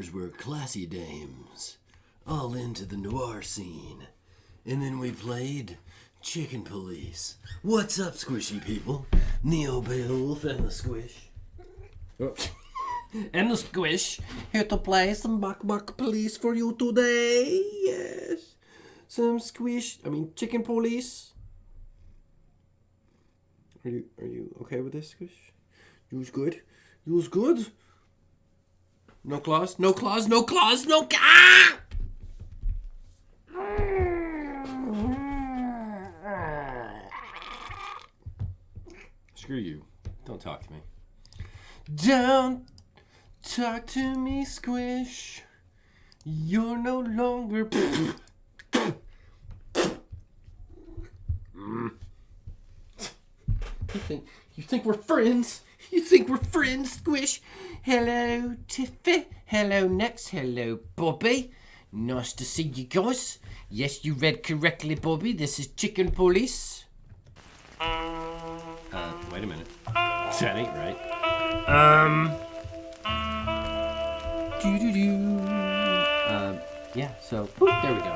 rappers were classy dames, all into the noir scene. And then we played Chicken Police. What's up, squishy people? NeobeowulfX and the Squish. Oops. And the Squish, here to play some Bock Police for you today. Yes. Some Chicken Police. Are you okay with this, Squish? You was good? You was good? No claws? No claws? No claws? No ah! Screw you. Don't talk to me. Don't talk to me, Squish. You're no longer... You think we're friends? You think we're friends, Squish? Hello, Tiffy. Hello, Nex. Hello, Bobby. Nice to see you guys. Yes, you read correctly, Bobby. This is Chicken Police. Wait a minute. That ain't right. Yeah, so, whoop, there we go.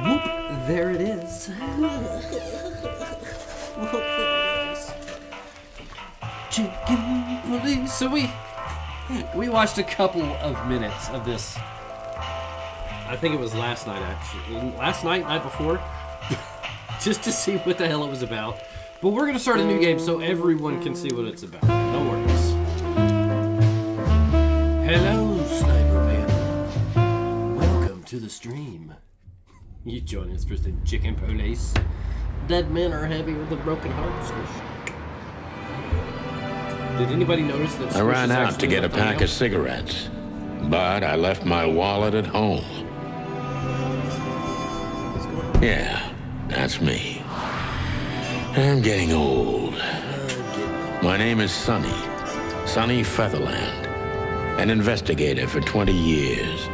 Whoop, there it is. Whoop, there it is. Chicken Police. So we watched a couple of minutes of this. I think it was last night, actually. Night before. Just to see what the hell it was about. But we're going to start a new game so everyone can see what it's about. No worries. Hello, Sniper Man. Welcome to the stream. You join us for some Chicken Police. Dead men are heavy with a broken heart, Squish. Did anybody notice that Squish I ran out to get a pack Neo? of cigarettes, but I left my wallet at home. Yeah, that's me. I'm getting old. My name is Sonny Featherland, an investigator for 20 years,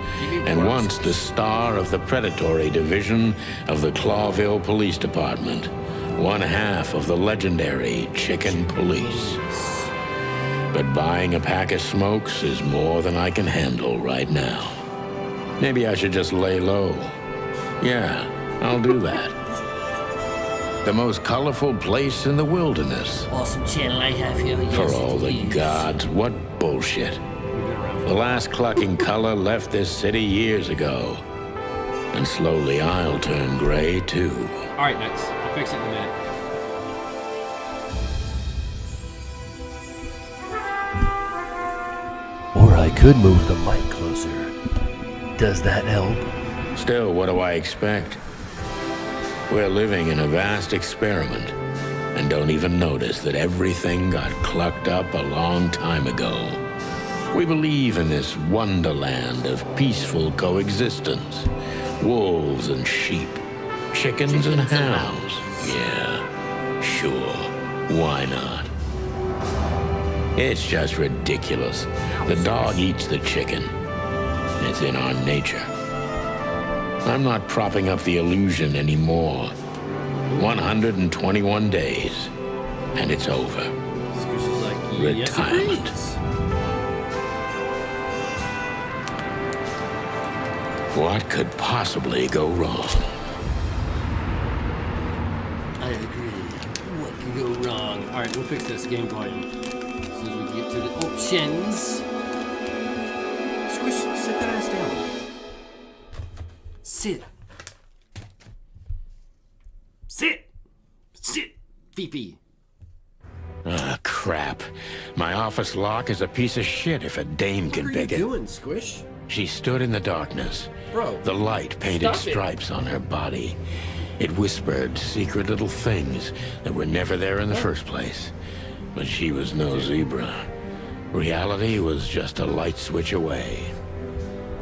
and once the star of the predatory division of the Clawville Police Department, one half of the legendary Chicken Police. But buying a pack of smokes is more than I can handle right now. Maybe I should just lay low. Yeah, I'll do that. The most colorful place in the wilderness. Awesome channel I have here. Yes, For all the gods, what bullshit. The last clucking color left this city years ago. And slowly I'll turn gray too. Alright, next. I'll fix it in a minute. Or I could move the mic closer. Does that help? Still, what do I expect? We're living in a vast experiment, and don't even notice that everything got clucked up a long time ago. We believe in this wonderland of peaceful coexistence. Wolves and sheep, chickens and hounds. Yeah, sure, why not? It's just ridiculous. The dog eats the chicken. It's in our nature. I'm not propping up the illusion anymore. 121 days, and it's over. Retirement. What could possibly go wrong? I agree. What can go wrong? Alright, we'll fix this game volume as soon as we can get to the options. Squish, sit that ass down. Sit. Sit, Fifi. Ah, crap. My office lock is a piece of shit if a dame can pick it. What are you doing, Squish? She stood in the darkness. Bro, the light painted stop it. stripes on her body. It whispered secret little things that were never there in the first place. But she was no zebra. Reality was just a light switch away.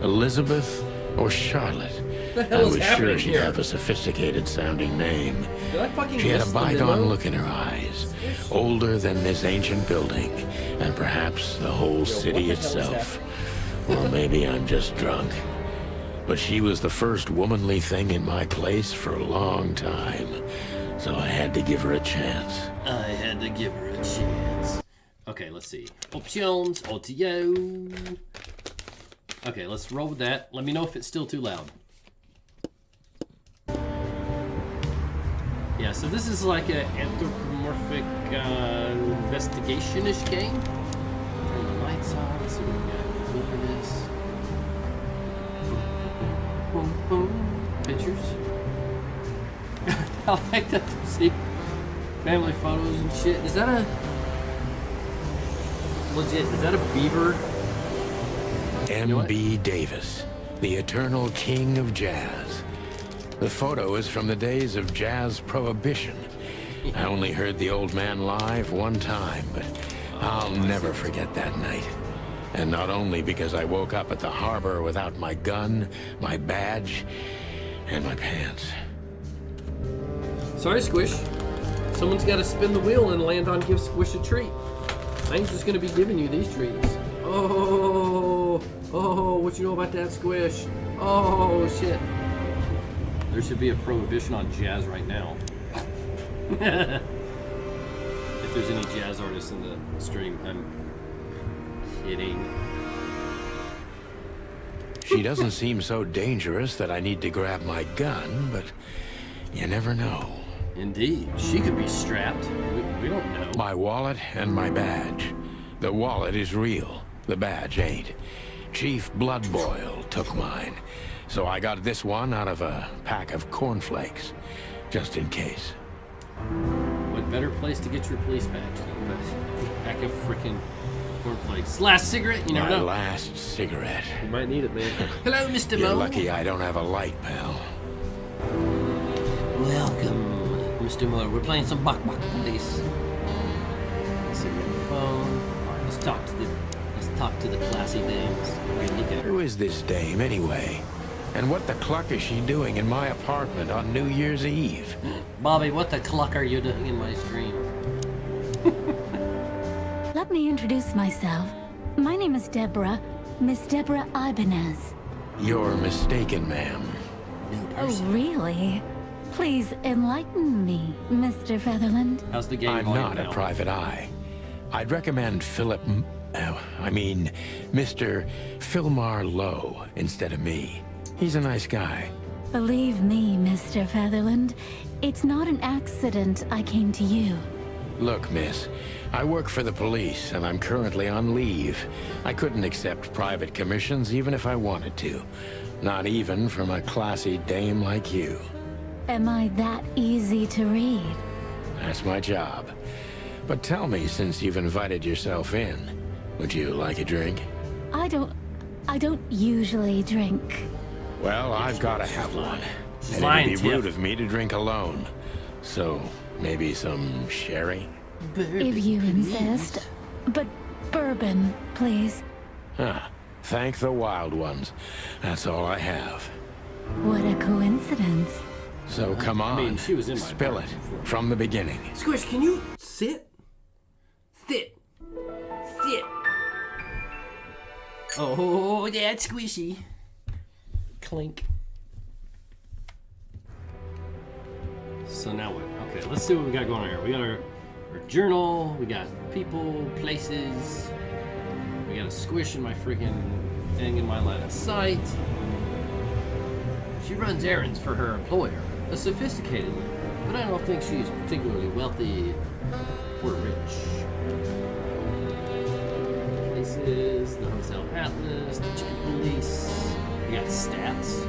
Elizabeth or Charlotte? I was sure she'd have a sophisticated sounding name. She had a bygone look in her eyes, older than this ancient building, and perhaps the whole city itself. Or maybe I'm just drunk. But she was the first womanly thing in my place for a long time, so I had to give her a chance. Okay, let's see. Options, audio. Okay, let's roll with that. Let me know if it's still too loud. Yeah, so this is like an anthropomorphic investigation-ish game. Turn the lights on, so we got wilderness. Boom, boom. Pictures. I like that to see family photos and shit. Is that a legit? Is that a beaver? M.B. Davis, the eternal king of jazz. The photo is from the days of jazz prohibition. I only heard the old man live one time, but I'll never forget that night. And not only because I woke up at the harbor without my gun, my badge, and my pants. Sorry, Squish. Someone's got to spin the wheel and land on give Squish a treat. I ain't just gonna be giving you these treats. Oh, what you know about that, Squish? Oh, shit. There should be a prohibition on jazz right now. If there's any jazz artists in the stream, I'm kidding. She doesn't seem so dangerous that I need to grab my gun, but you never know. Indeed. She could be strapped. We don't know. My wallet and my badge. The wallet is real. The badge ain't. Chief Bloodboil took mine. So I got this one out of a pack of cornflakes. Just in case. What better place to get your police badge than a pack of frickin' cornflakes? Last cigarette? You never My know. last cigarette. You might need it, man. Hello, Mr. You're Mo. lucky I don't have a light, pal. Welcome, Mr. Mo. We're playing some Bock, please. Let's see, we have a phone. All right, let's talk to the classy dames. Really good. Who is this dame, anyway? And what the cluck is she doing in my apartment on New Year's Eve? Bobby, what the cluck are you doing in my stream? Let me introduce myself. My name is Deborah, Miss Deborah Ibanez. You're mistaken, ma'am. New Oh, person. really? Please enlighten me, Mr. Featherland. How's the game I'm volume not now? a private eye. I'd recommend Mr. Philmar Lowe instead of me. He's a nice guy. Believe me, Mr. Featherland, it's not an accident I came to you. Look, miss, I work for the police, and I'm currently on leave. I couldn't accept private commissions even if I wanted to. Not even from a classy dame like you. Am I that easy to read? That's my job. But tell me, since you've invited yourself in, would you like a drink? I don't usually drink. Well, I've got to have one. She's And lying, it'd be rude Tiff. of me to drink alone. So, maybe some sherry? If you insist. But bourbon, please. Ah, thank the wild ones. That's all I have. What a coincidence. So come on, mean, she was in my spill it apartment before. from the beginning. Squish, can you sit? Sit. Oh, that's squishy. Clink. So now what? Okay, let's see what we got going on here. We got our journal, we got people, places, we got a squish in my freaking thing in my line of sight. She runs errands for her employer, a sophisticated one, but I don't think she's particularly wealthy or rich. Places, the Hotel Atlas, the Chicken Police. We got stats.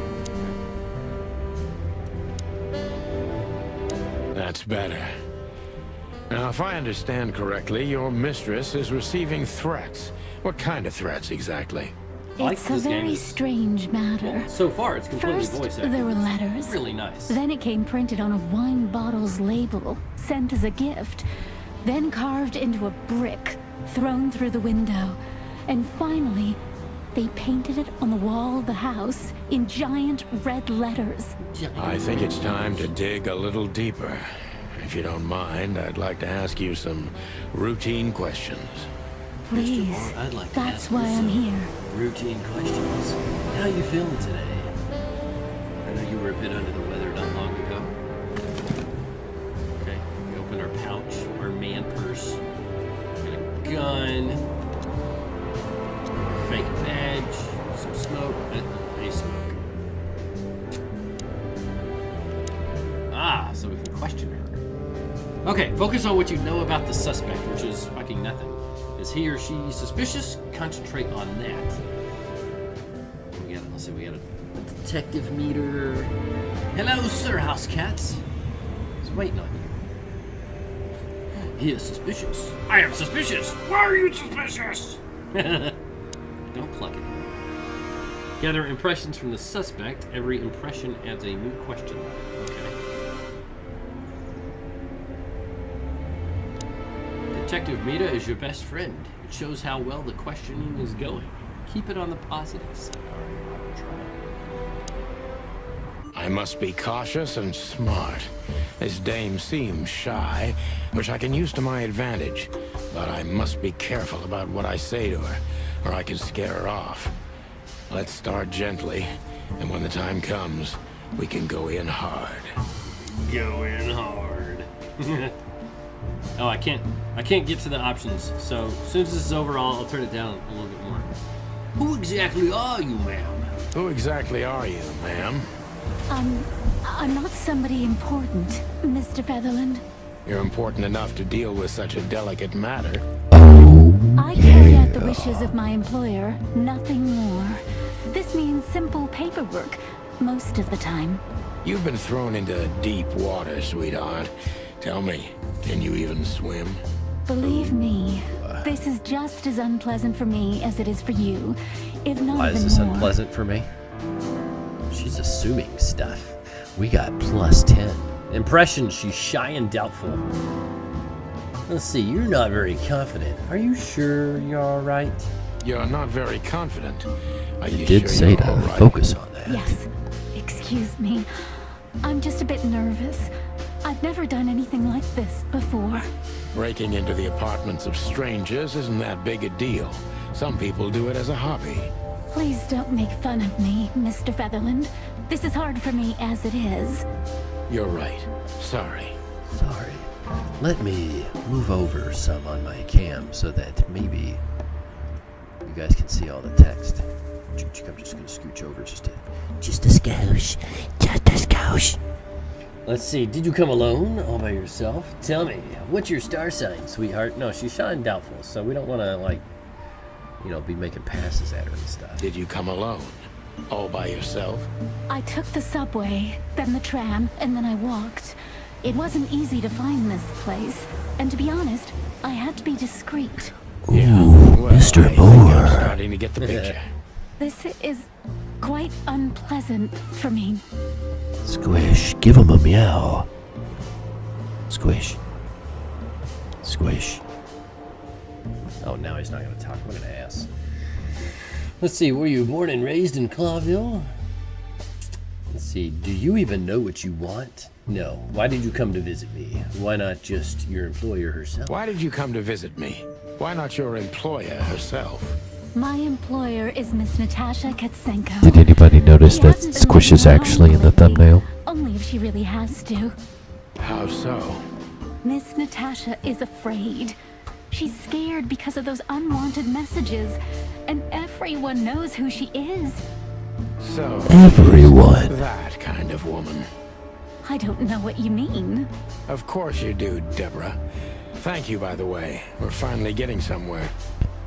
That's better. Now, if I understand correctly, your mistress is receiving threats. What kind of threats, exactly? like It's a this game very is- strange matter. So far, it's completely First, voice acted. there were letters. Really nice. Then it came printed on a wine bottle's label, sent as a gift. Then carved into a brick, thrown through the window. And finally, they painted it on the wall of the house in giant red letters. I think it's time to dig a little deeper. If you don't mind, I'd like to ask you some routine questions. Please, Moore, I'd like to that's ask why you I'm some here. Routine questions. How you feeling today? I know you were a bit under the weather not long ago. Okay, we open our pouch, our man purse. Got a gun. Fake badge. Some Okay, focus on what you know about the suspect, which is fucking nothing. Is he or she suspicious? Concentrate on that. Let's see, we got a detective meter. Hello, Sir House Cats. He's waiting on you. He is suspicious. I am suspicious. Why are you suspicious? Don't pluck it. Gather impressions from the suspect. Every impression adds a new question. Okay. Detective Mita is your best friend. It shows how well the questioning is going. Keep it on the positive side. I must be cautious and smart. This dame seems shy, which I can use to my advantage. But I must be careful about what I say to her, or I can scare her off. Let's start gently, and when the time comes, we can go in hard. Go in hard. Oh, I can't get to the options. So as soon as this is over, I'll turn it down a little bit more. Who exactly are you, ma'am? Who exactly are you, ma'am? I'm not somebody important, Mr. Featherland. You're important enough to deal with such a delicate matter. I carry out the wishes of my employer, nothing more. This means simple paperwork, most of the time. You've been thrown into deep water, sweetheart. Tell me, can you even swim? Believe me, this is just as unpleasant for me as it is for you, if not Why even is this more. unpleasant for me? She's assuming stuff. We got +10. Impression, she's shy and doubtful. Let's see, you're not very confident. Are you sure you're alright? You're not very confident. Are you Did sure say you're to all right? focus on that. Yes, excuse me. I'm just a bit nervous. I've never done anything like this before. Breaking into the apartments of strangers isn't that big a deal. Some people do it as a hobby. Please don't make fun of me, Mr. Featherland. This is hard for me as it is. You're right. Sorry. Sorry. Let me move over some on my cam so that maybe you guys can see all the text. I'm just gonna scooch over just a skosh. Just a skosh. Let's see, did you come alone? All by yourself? Tell me, what's your star sign, sweetheart? No, she's shy and doubtful, so we don't want to, like, you know, be making passes at her and stuff. Did you come alone? All by yourself? I took the subway, then the tram, and then I walked. It wasn't easy to find this place, and to be honest, I had to be discreet. Well, Mr. I think Moore. I'm starting to get the picture. This is quite unpleasant for me. Squish, give him a meow. Squish. Squish. Oh, now he's not going to talk. What an ass. Let's see, were you born and raised in Clawville? Let's see, do you even know what you want? No. Why did you come to visit me? Why not just your employer herself? Why did you come to visit me? Why not your employer herself? My employer is Miss Natasha Katsenko. Did anybody notice She that hasn't been Squish is leaving actually in the home lately, thumbnail? Only if she really has to. How so? Miss Natasha is afraid. She's scared because of those unwanted messages, and everyone knows who she is. So, Everyone. that kind of woman. I don't know what you mean. Of course you do, Deborah. Thank you, by the way. We're finally getting somewhere.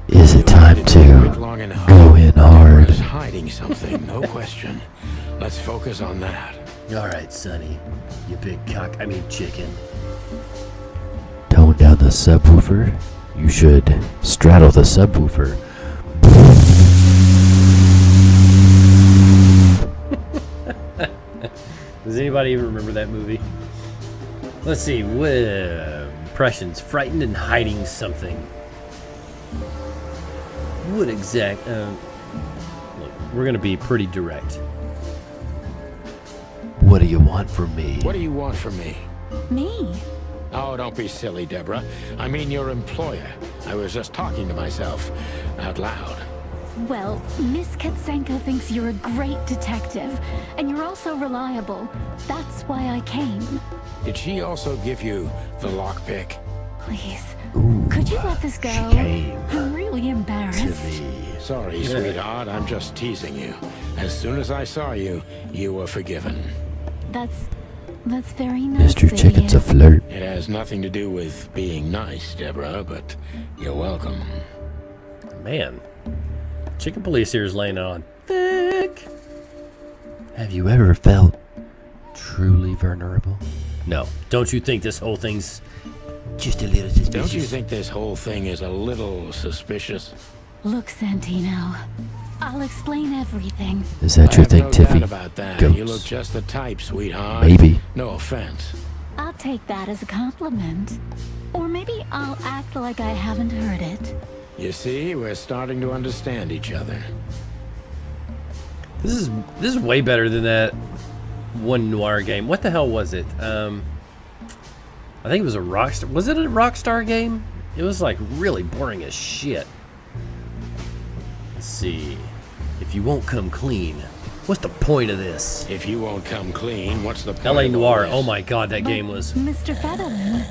Is it time Wait to long enough. go in hard? Deborah's hiding something, no question. Let's focus on that. Alright, Sonny. You big chicken. Tone down the subwoofer. You should straddle the subwoofer. Does anybody even remember that movie? Let's see, impressions. Frightened and hiding something. What exact... look, we're going to be pretty direct. What do you want from me? What do you want from me? Me? Oh, don't be silly, Deborah. I mean your employer. I was just talking to myself out loud. Well, Miss Katsenko thinks you're a great detective, and you're also reliable. That's why I came. Did she also give you the lockpick? Please, could you let this go? came I'm really embarrassed. Sorry, sweetheart. I'm just teasing you. As soon as I saw you, you were forgiven. That's That's very nice. Mr. Chicken's a flirt. It has nothing to do with being nice, Deborah, but you're welcome. Man, Chicken Police here is laying it on thick. Have you ever felt truly vulnerable? No, don't you think this whole thing's Just a little suspicious. Don't you think this whole thing is a little suspicious? Look, Santino, I'll explain everything. Is that I your have thing, no Tiffy? doubt about that. Goats. You look just the type, sweetheart. Maybe. No offense. I'll take that as a compliment. Or maybe I'll act like I haven't heard it. You see, we're starting to understand each other. This is way better than that one Noir game. What the hell was it? I think it was a Rockstar. Was it a Rockstar game? It was like really boring as shit. Let's see. If you won't come clean, what's the point of this? If you won't come clean, what's the point? LA of all Noir. this? Oh my god, that game was. Mr. Featherland,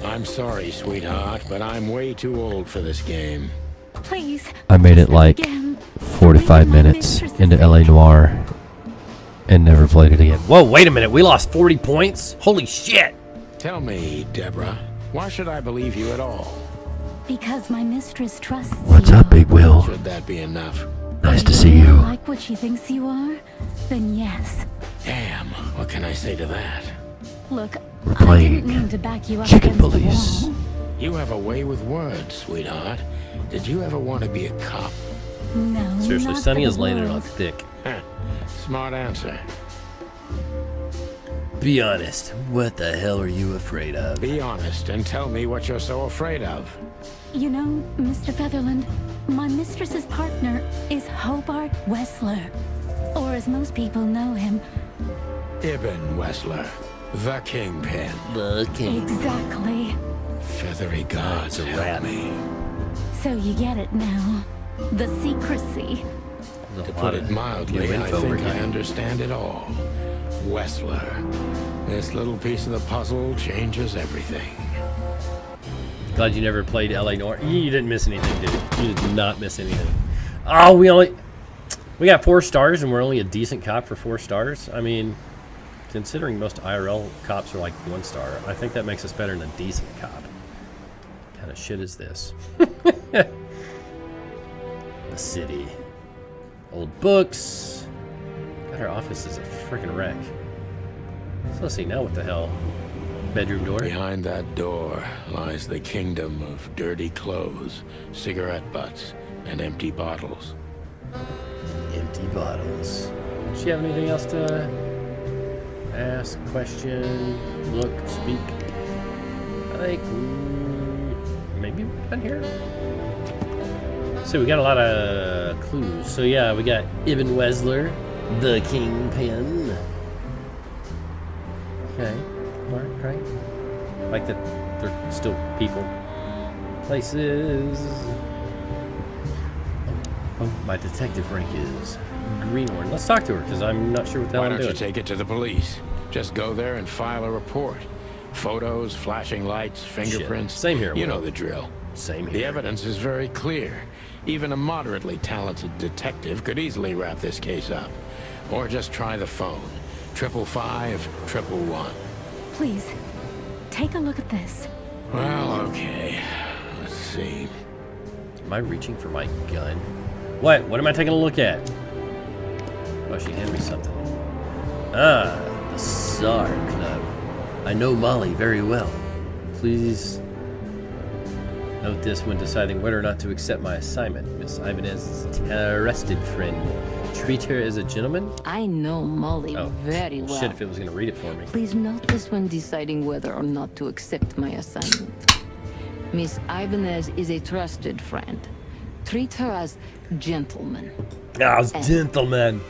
I'm sorry, sweetheart, but I'm way too old for this game. please. I made it say like again. 45 Maybe my minutes mistress is into saying- LA Noir and never played it again. Whoa, wait a minute. We lost 40 points? Holy shit. Tell me, Deborah, why should I believe you at all? Because my mistress trusts What's you. up, Big Will? Should that be enough? Nice to If see you you. like what she thinks you are, then yes. Damn, what can I say to that? Look, We're I playing didn't mean to back you up Chicken against the Police. wall. You have a way with words, sweetheart. Did you ever want to be a cop? No, Seriously, not Sunny for is the laying it on world. thick. Heh, smart answer. Be honest. What the hell are you afraid of? Be honest and tell me what you're so afraid of. You know, Mr. Featherland, my mistress's partner is Hobart Wessler. Or as most people know him, Ibn Wessler, the Kingpin. The king. exactly. Feathery gods, It's a help rat. me. So you get it now. The secrecy. To put it mildly, I think I understand it all. Wessler. This little piece of the puzzle changes everything. Glad you never played LA Noir. You didn't miss anything, dude. You did not miss anything. Oh, we got 4 stars and we're only a decent cop for 4 stars. I mean, considering most IRL cops are like 1 star, I think that makes us better than a decent cop. What kind of shit is this? The city. Old books. God, our office is a freaking wreck. So let's see, now what the hell? Bedroom door? Behind that door lies the kingdom of dirty clothes, cigarette butts, and empty bottles. Empty bottles. Does she have anything else to ask, question, look, speak? I think maybe we're done here. So we got a lot of clues. So yeah, we got Ibn Wessler, the Kingpin. Okay, alright, right. Like that they're still people. Places. Oh, my detective rank is greenhorn. Let's talk to her, because I'm not sure what the Why hell I'm don't you doing. take it to the police? Just go there and file a report. Photos, flashing lights, fingerprints. Same here, You Will. know the drill. Same The here. evidence is very clear. Even a moderately talented detective could easily wrap this case up. Or just try the phone. 555-111. Please, take a look at this. Well, okay. Let's see. Am I reaching for my gun? What? What am I taking a look at? Oh, she handed me something. Ah, the SAR Club. I know Molly very well. Please note this when deciding whether or not to accept my assignment. Miss Ibanez's arrested friend. Treat her as a gentleman? I know Molly Oh, very well. shit, if it was going to read it for me. Please note this when deciding whether or not to accept my assignment. Miss Ibanez is a trusted friend. Treat her as gentleman. Ah, gentlemen.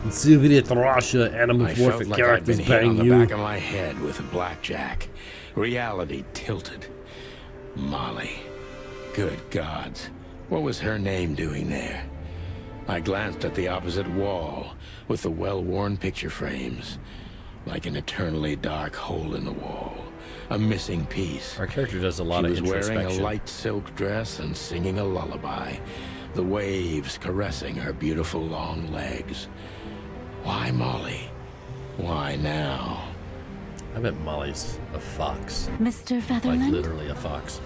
In Soviet Russia, I anamorphic felt like I'd characters been hit on bang the you. back of my head with a blackjack. Reality tilted. Molly. Good gods. What was her name doing there? I glanced at the opposite wall with the well-worn picture frames. Like an eternally dark hole in the wall. A missing piece. Our character does a lot She of was wearing a introspection. light silk dress and singing a lullaby. The waves caressing her beautiful long legs. Why Molly? Why now? I bet Molly's a fox. Mr. Like Featherland? literally a fox.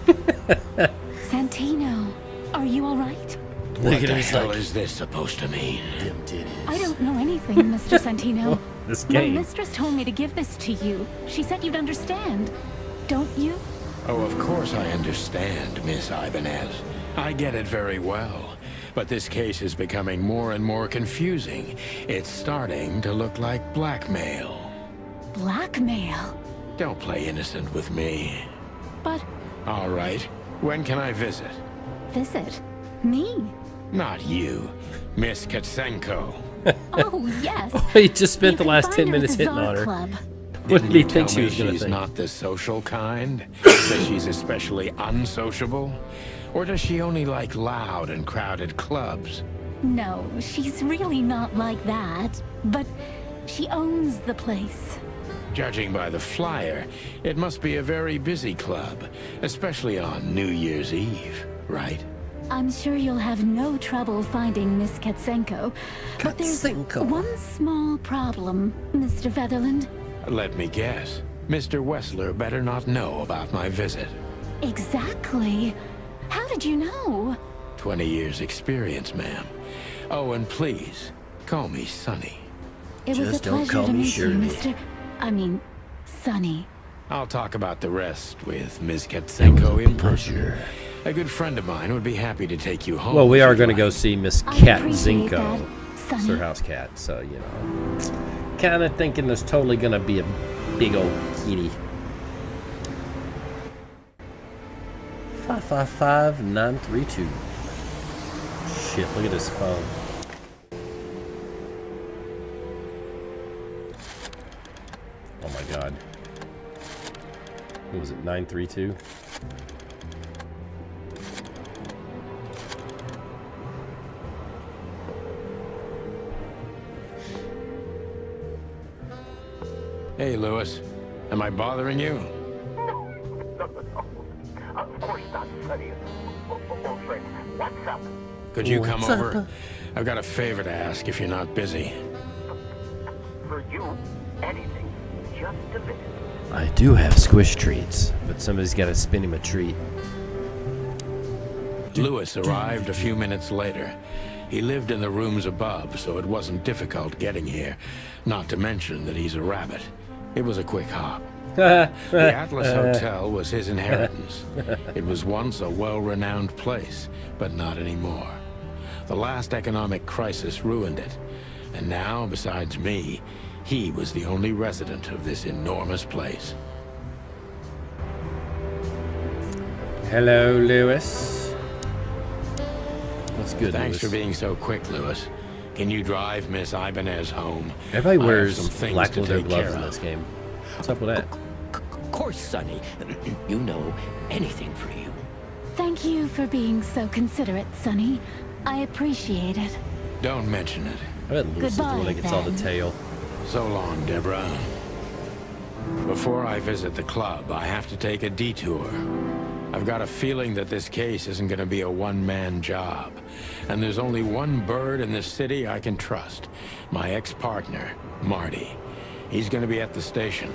Santino, are you all right? What the hell is this supposed to mean? Dim titties. I don't know anything, Mr. Santino. This My game. mistress told me to give this to you. She said you'd understand. Don't you? Oh, of course I understand, Miss Ibanez. I get it very well. But this case is becoming more and more confusing. It's starting to look like blackmail. Blackmail? Don't play innocent with me. But All right. When can I visit? visit me? Not you, Miss Katsenko. Oh, yes. He just spent You the can last find 10 her at minutes the hitting on Czar her. Club. What did he Didn't you think tell she me was going to she's think? not the social kind? That she's especially unsociable? Or does she only like loud and crowded clubs? No, she's really not like that. But she owns the place. Judging by the flyer, it must be a very busy club, especially on New Year's Eve, right? I'm sure you'll have no trouble finding Miss Katsenko. But there's Katsenko. one small problem, Mr. Featherland. Let me guess. Mr. Wessler better not know about my visit. Exactly. How did you know? 20 years experience, ma'am. Oh, and please, call me Sonny. It was a Just don't pleasure call to me meet you, Shirley. Mr. I mean, Sonny. I'll talk about the rest with Ms. Katsenko in person. Pleasure. A good friend of mine would be happy to take you home. Well, we if are you'd going to go like. see Miss I Cat appreciate Zinko. that, Sonny. It's her house cat, so, you know. Kind of thinking there's totally going to be a big old kitty. 555-932. Shit, look at this phone. Oh my god. What was it, 932? Hey, Lewis. Am I bothering you? No. Of course not, Sonny. Old friend, what's up? Could you come over? I've got a favor to ask if you're not busy. For you, anything. Just a minute. I do have squish treats. But somebody's got to spin him a treat. Lewis arrived a few minutes later. He lived in the rooms above, so it wasn't difficult getting here. Not to mention that he's a rabbit. It was a quick hop. The Atlas Hotel was his inheritance. It was once a well-renowned place, but not anymore. The last economic crisis ruined it. And now, besides me, he was the only resident of this enormous place. Hello, Lewis. What's good, Thanks for Lewis? being so quick, Lewis. Can you drive Miss Ibanez home? Everybody I have wears some things black to leather take gloves care in of. this game. What's up with that? Of course, Sonny. You know anything for you. Thank you for being so considerate, Sonny. I appreciate it. Don't mention it. I bet Lewis is the one that gets all the then. tail. So long, Deborah. Before I visit the club, I have to take a detour. I've got a feeling that this case isn't going to be a one-man job. And there's only one bird in this city I can trust. My ex-partner, Marty. He's going to be at the station.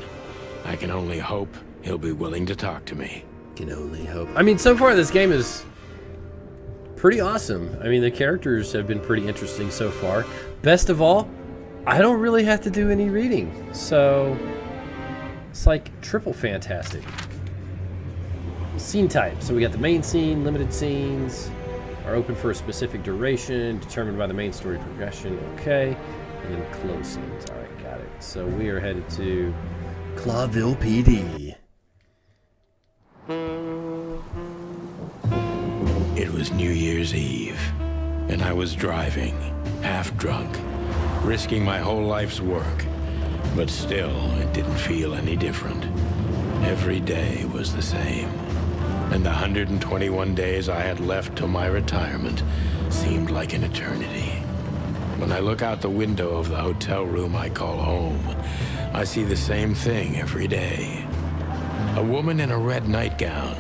I can only hope he'll be willing to talk to me. Can only hope. I mean, so far this game is pretty awesome. I mean, the characters have been pretty interesting so far. Best of all, I don't really have to do any reading. So it's like triple fantastic. Scene type. So we got the main scene, limited scenes are open for a specific duration, determined by the main story progression. Okay. And then close scenes. All right, got it. So we are headed to Clawville PD. It was New Year's Eve, and I was driving, half drunk, risking my whole life's work. But still, it didn't feel any different. Every day was the same. And the 121 days I had left till my retirement seemed like an eternity. When I look out the window of the hotel room I call home, I see the same thing every day. A woman in a red nightgown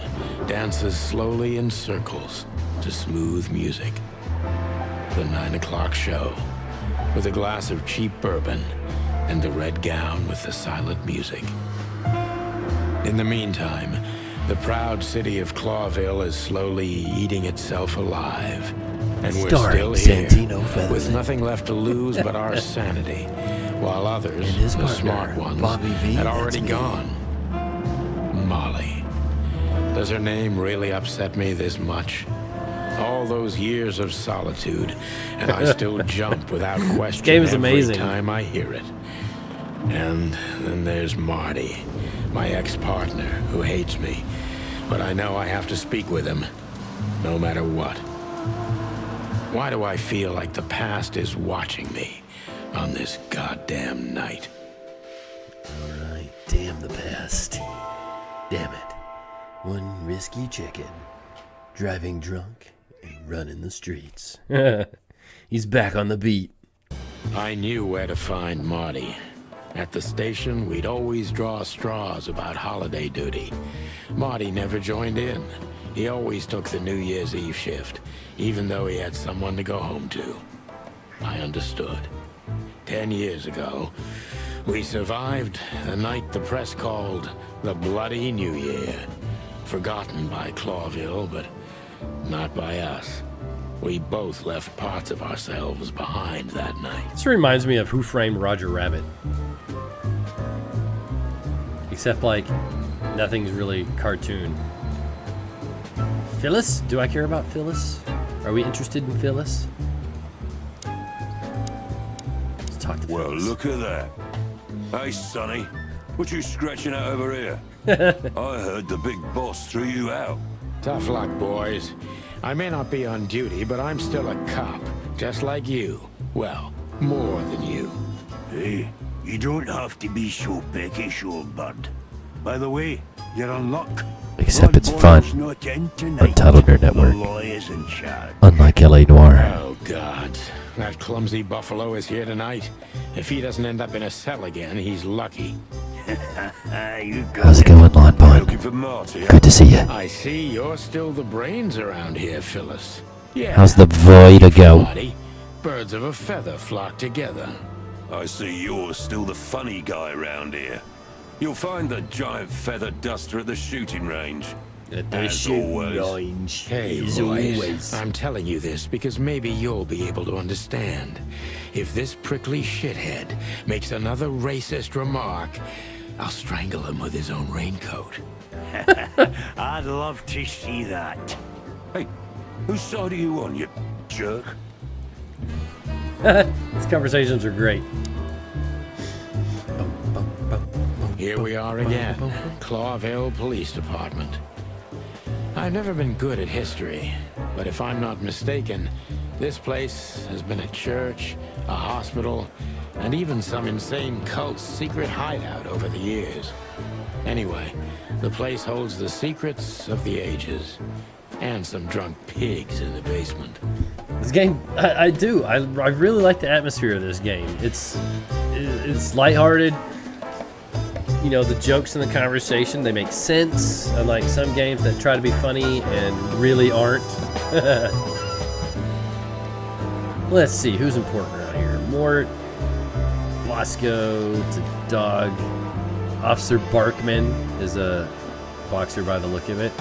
dances slowly in circles to smooth music. The 9 o'clock show, with a glass of cheap bourbon and the red gown with the silent music. In the meantime, the proud city of Clawville is slowly eating itself alive. And we're Starring still here, Santino Featherman. with nothing left to lose but our sanity, while others, And his the partner, smart ones, Bobby V, had that's already me. gone. Molly. Does her name really upset me this much? All those years of solitude, and I still jump without question Game is every amazing. time I hear it. And then there's Marty, my ex-partner, who hates me. But I know I have to speak with him, no matter what. Why do I feel like the past is watching me on this goddamn night? Alright, damn the past. Damn it. One risky chicken. Driving drunk and running the streets. He's back on the beat. I knew where to find Marty. At the station, we'd always draw straws about holiday duty. Marty never joined in. He always took the New Year's Eve shift, even though he had someone to go home to. I understood. 10 years ago, we survived the night the press called the Bloody New Year. Forgotten by Clawville, but not by us. We both left parts of ourselves behind that night. This reminds me of Who Framed Roger Rabbit. Except, like, nothing's really cartoon. Phyllis? Do I care about Phyllis? Are we interested in Phyllis? Let's talk to Well, Phyllis. look at that. Hey, Sonny, what you scratching out over here? I heard the big boss threw you out. Tough luck, boys. I may not be on duty, but I'm still a cop, just like you. Well, more than you. Hey, you don't have to be so peckish, old bud. By the way, you're on luck. Except it's Blood fun boil's not in tonight. on Title Bear Network. The lawyer's in charge. Unlike LA Noir. Oh, God. That clumsy buffalo is here tonight. If he doesn't end up in a cell again, he's lucky. You got How's it going, Lawn Pond? Looking for Marty, huh? Good to see you. I see you're still the brains around here, Phyllis. Yeah. How's the void a go? Buddy. Birds of a feather flock together. I see you're still the funny guy around here. You'll find the giant feather duster at the shooting range. As always. Hey, boys, I'm telling you this because maybe you'll be able to understand. If this prickly shithead makes another racist remark, I'll strangle him with his own raincoat. I'd love to see that. Hey, whose side are you on, you jerk? These conversations are great. Here we are again, Clawville Police Department. I've never been good at history, but if I'm not mistaken, this place has been a church, a hospital, and even some insane cult's secret hideout over the years. Anyway, the place holds the secrets of the ages, and some drunk pigs in the basement. This game, I really like the atmosphere of this game. It's lighthearted. You know, the jokes in the conversation, they make sense, unlike some games that try to be funny and really aren't. Let's see, who's important around here? Mort, Bosco, it's a dog. Officer Barkman is a boxer by the look of it.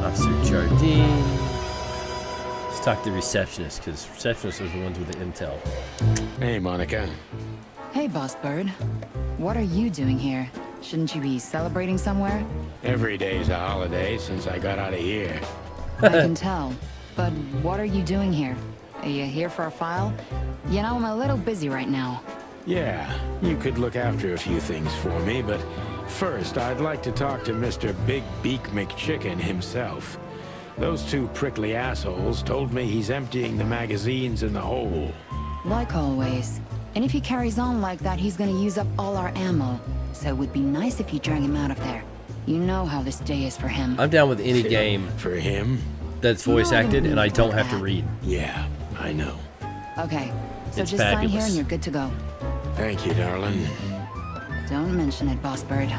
Officer Jardine. Let's talk to the receptionist, because receptionists are the ones with the intel. Hey, Monica. Hey, Boss Bird. What are you doing here? Shouldn't you be celebrating somewhere? Every day's a holiday since I got out of here. I can tell. But what are you doing here? Are you here for a file? You know, I'm a little busy right now. Yeah, you could look after a few things for me, but first I'd like to talk to Mr. Big Beak McChicken himself. Those two prickly assholes told me he's emptying the magazines in the hole. Like always. And if he carries on like that, he's gonna use up all our ammo. So it would be nice if you drag him out of there. You know how this day is for him. I'm down with any game For him? that's voice acted and I don't have to read. Yeah, I know. Okay, so It's just sign here fabulous. and you're good to go. Thank you, darling. Don't mention it, Boss Bird.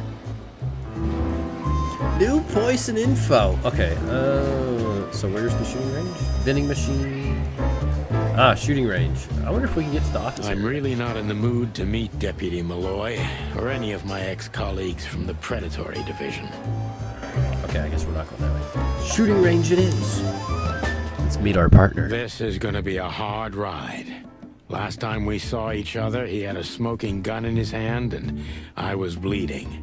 New poison info. Okay, so where's the shooting range? Vending machine. Ah, shooting range. I wonder if we can get to the office. I'm really not in the mood to meet Deputy Malloy or any of my ex-colleagues from the Predatory Division. Okay, I guess we're not going that way. Shooting range it is. Let's meet our partner. This is gonna be a hard ride. Last time we saw each other, he had a smoking gun in his hand and I was bleeding.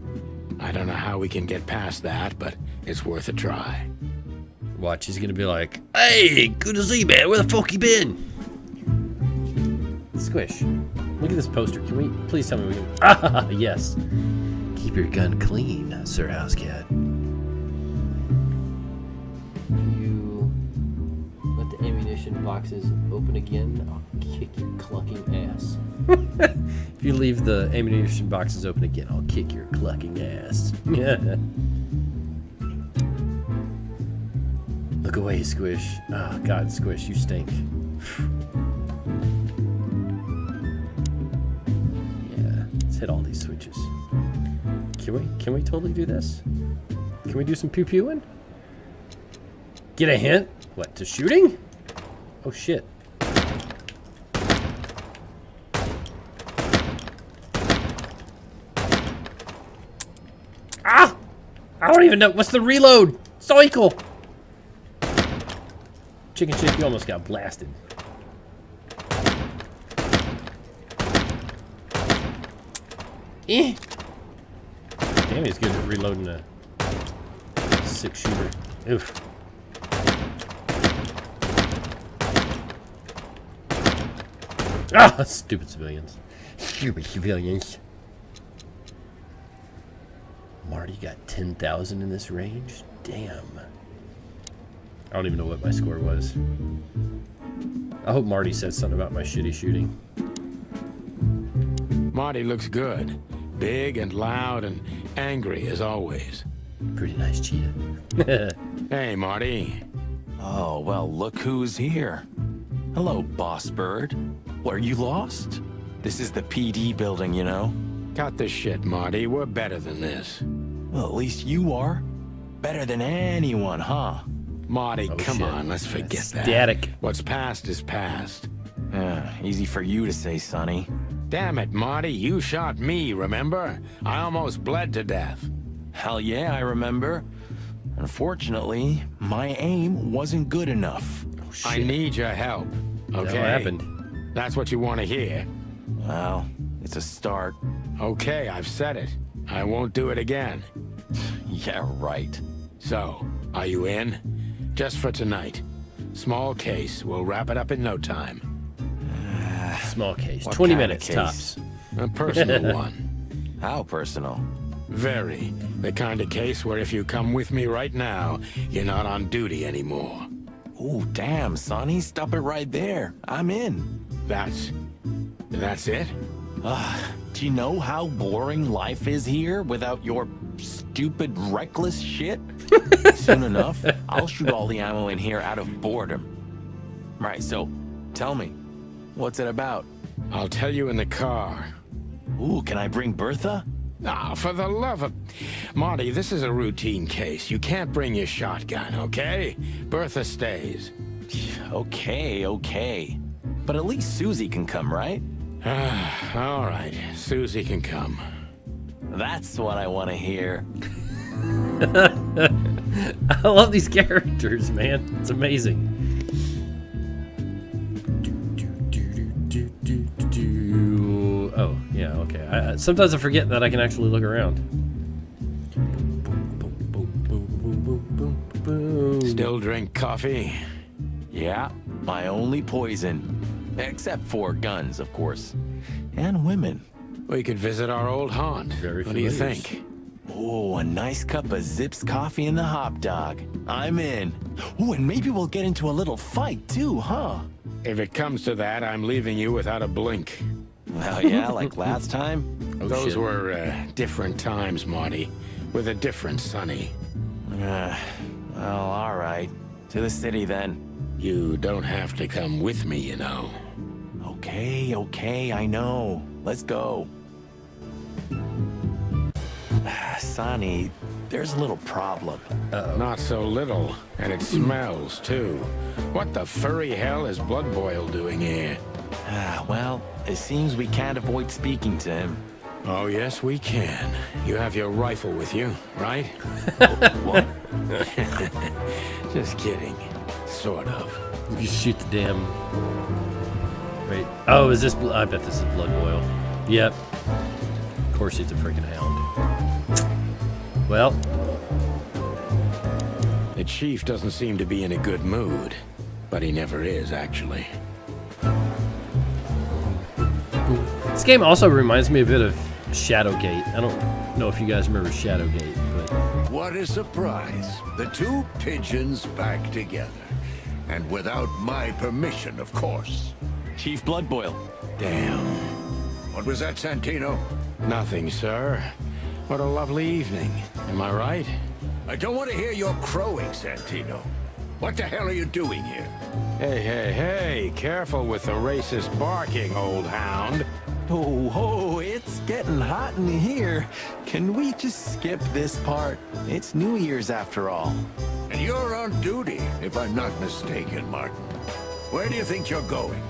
I don't know how we can get past that, but it's worth a try. Watch, he's gonna be like, "Hey, good to see you, man. Where the fuck you been?" Squish. Look at this poster. Can we please tell me we can? Ah, yes. Keep your gun clean, Sir Housecat. You let the ammunition boxes open again. I'll kick your clucking ass. If you leave the ammunition boxes open again, I'll kick your clucking ass. Look away, Squish. Oh, God, Squish, you stink. Yeah, let's hit all these switches. Can we totally do this? Can we do some pew-pewing? Get a hint? What, to shooting? Oh, shit. Ah! I don't even know. What's the reload? Cycle! Chicken Chip, you almost got blasted. Eh. Damn, he's good at reloading a 6-shooter. Oof. Ah, stupid civilians. Stupid civilians. Marty got 10,000 in this range? Damn. I don't even know what my score was. I hope Marty says something about my shitty shooting. Marty looks good. Big and loud and angry as always. Pretty nice cheetah. Hey, Marty. Oh, well, look who's here. Hello, Boss Bird. What, are you lost? This is the PD building, you know? Cut the shit, Marty. We're better than this. Well, at least you are. Better than anyone, huh? Marty, Oh, come shit. on, let's forget that. Static. What's past is past. Easy for you to say, Sonny. Damn it, Marty, you shot me, remember? I almost bled to death. Hell yeah, I remember. Unfortunately, my aim wasn't good enough. Oh, shit. I need your help, okay? What happened? That's what you want to hear. Well, it's a start. Okay, I've said it. I won't do it again. Yeah, right. So, are you in? Just for tonight. Small case. We'll wrap it up in no time. Small case. What 20 kind of minutes case? tops. A personal one. How personal? Very. The kind of case where if you come with me right now, you're not on duty anymore. Ooh, damn, Sonny, stop it right there. I'm in. That's it? Do you know how boring life is here without your stupid, reckless shit? Soon enough, I'll shoot all the ammo in here out of boredom. Right, so, tell me, what's it about? I'll tell you in the car. Ooh, can I bring Bertha? Ah, for the love of... Marty, this is a routine case. You can't bring your shotgun, okay? Bertha stays. Okay. But at least Susie can come, right? All right, Susie can come. That's what I want to hear. I love these characters, man. It's amazing. Oh, yeah, okay. Sometimes I forget that I can actually look around. Still drink coffee? Yeah, my only poison. Except for guns, of course. And women. We could visit our old haunt. Very What do you familiar. think? Oh, a nice cup of Zips coffee and the hot dog. I'm in. Oh, and maybe we'll get into a little fight too, huh? If it comes to that, I'm leaving you without a blink. Well, yeah, like last time. Oh, Those shit. were different times, Marty, with a different Sonny. Well, all right. To the city then. You don't have to come with me, you know. Okay, I know. Let's go. Sonny, there's a little problem. Not so little, and it smells too. What the furry hell is Blood Boil doing here? Well, it seems we can't avoid speaking to him. Oh, yes, we can. You have your rifle with you, right? What? Just kidding. Sort of. You shoot the damn... Wait. Oh, is this... I bet this is Blood Boil. Yep. Of course he's a freaking hound. Well. The chief doesn't seem to be in a good mood. But he never is, actually. This game also reminds me a bit of Shadowgate. I don't know if you guys remember Shadowgate, but... What a surprise. The two pigeons back together. And without my permission, of course. Chief Blood Boil. Damn. What was that, Santino? Nothing, sir. What a lovely evening. Am I right? I don't want to hear your crowing, Santino. What the hell are you doing here? Hey, careful with the racist barking, old hound. Oh, it's getting hot in here. Can we just skip this part? It's New Year's after all. And you're on duty, if I'm not mistaken, Martin. Where do you think you're going?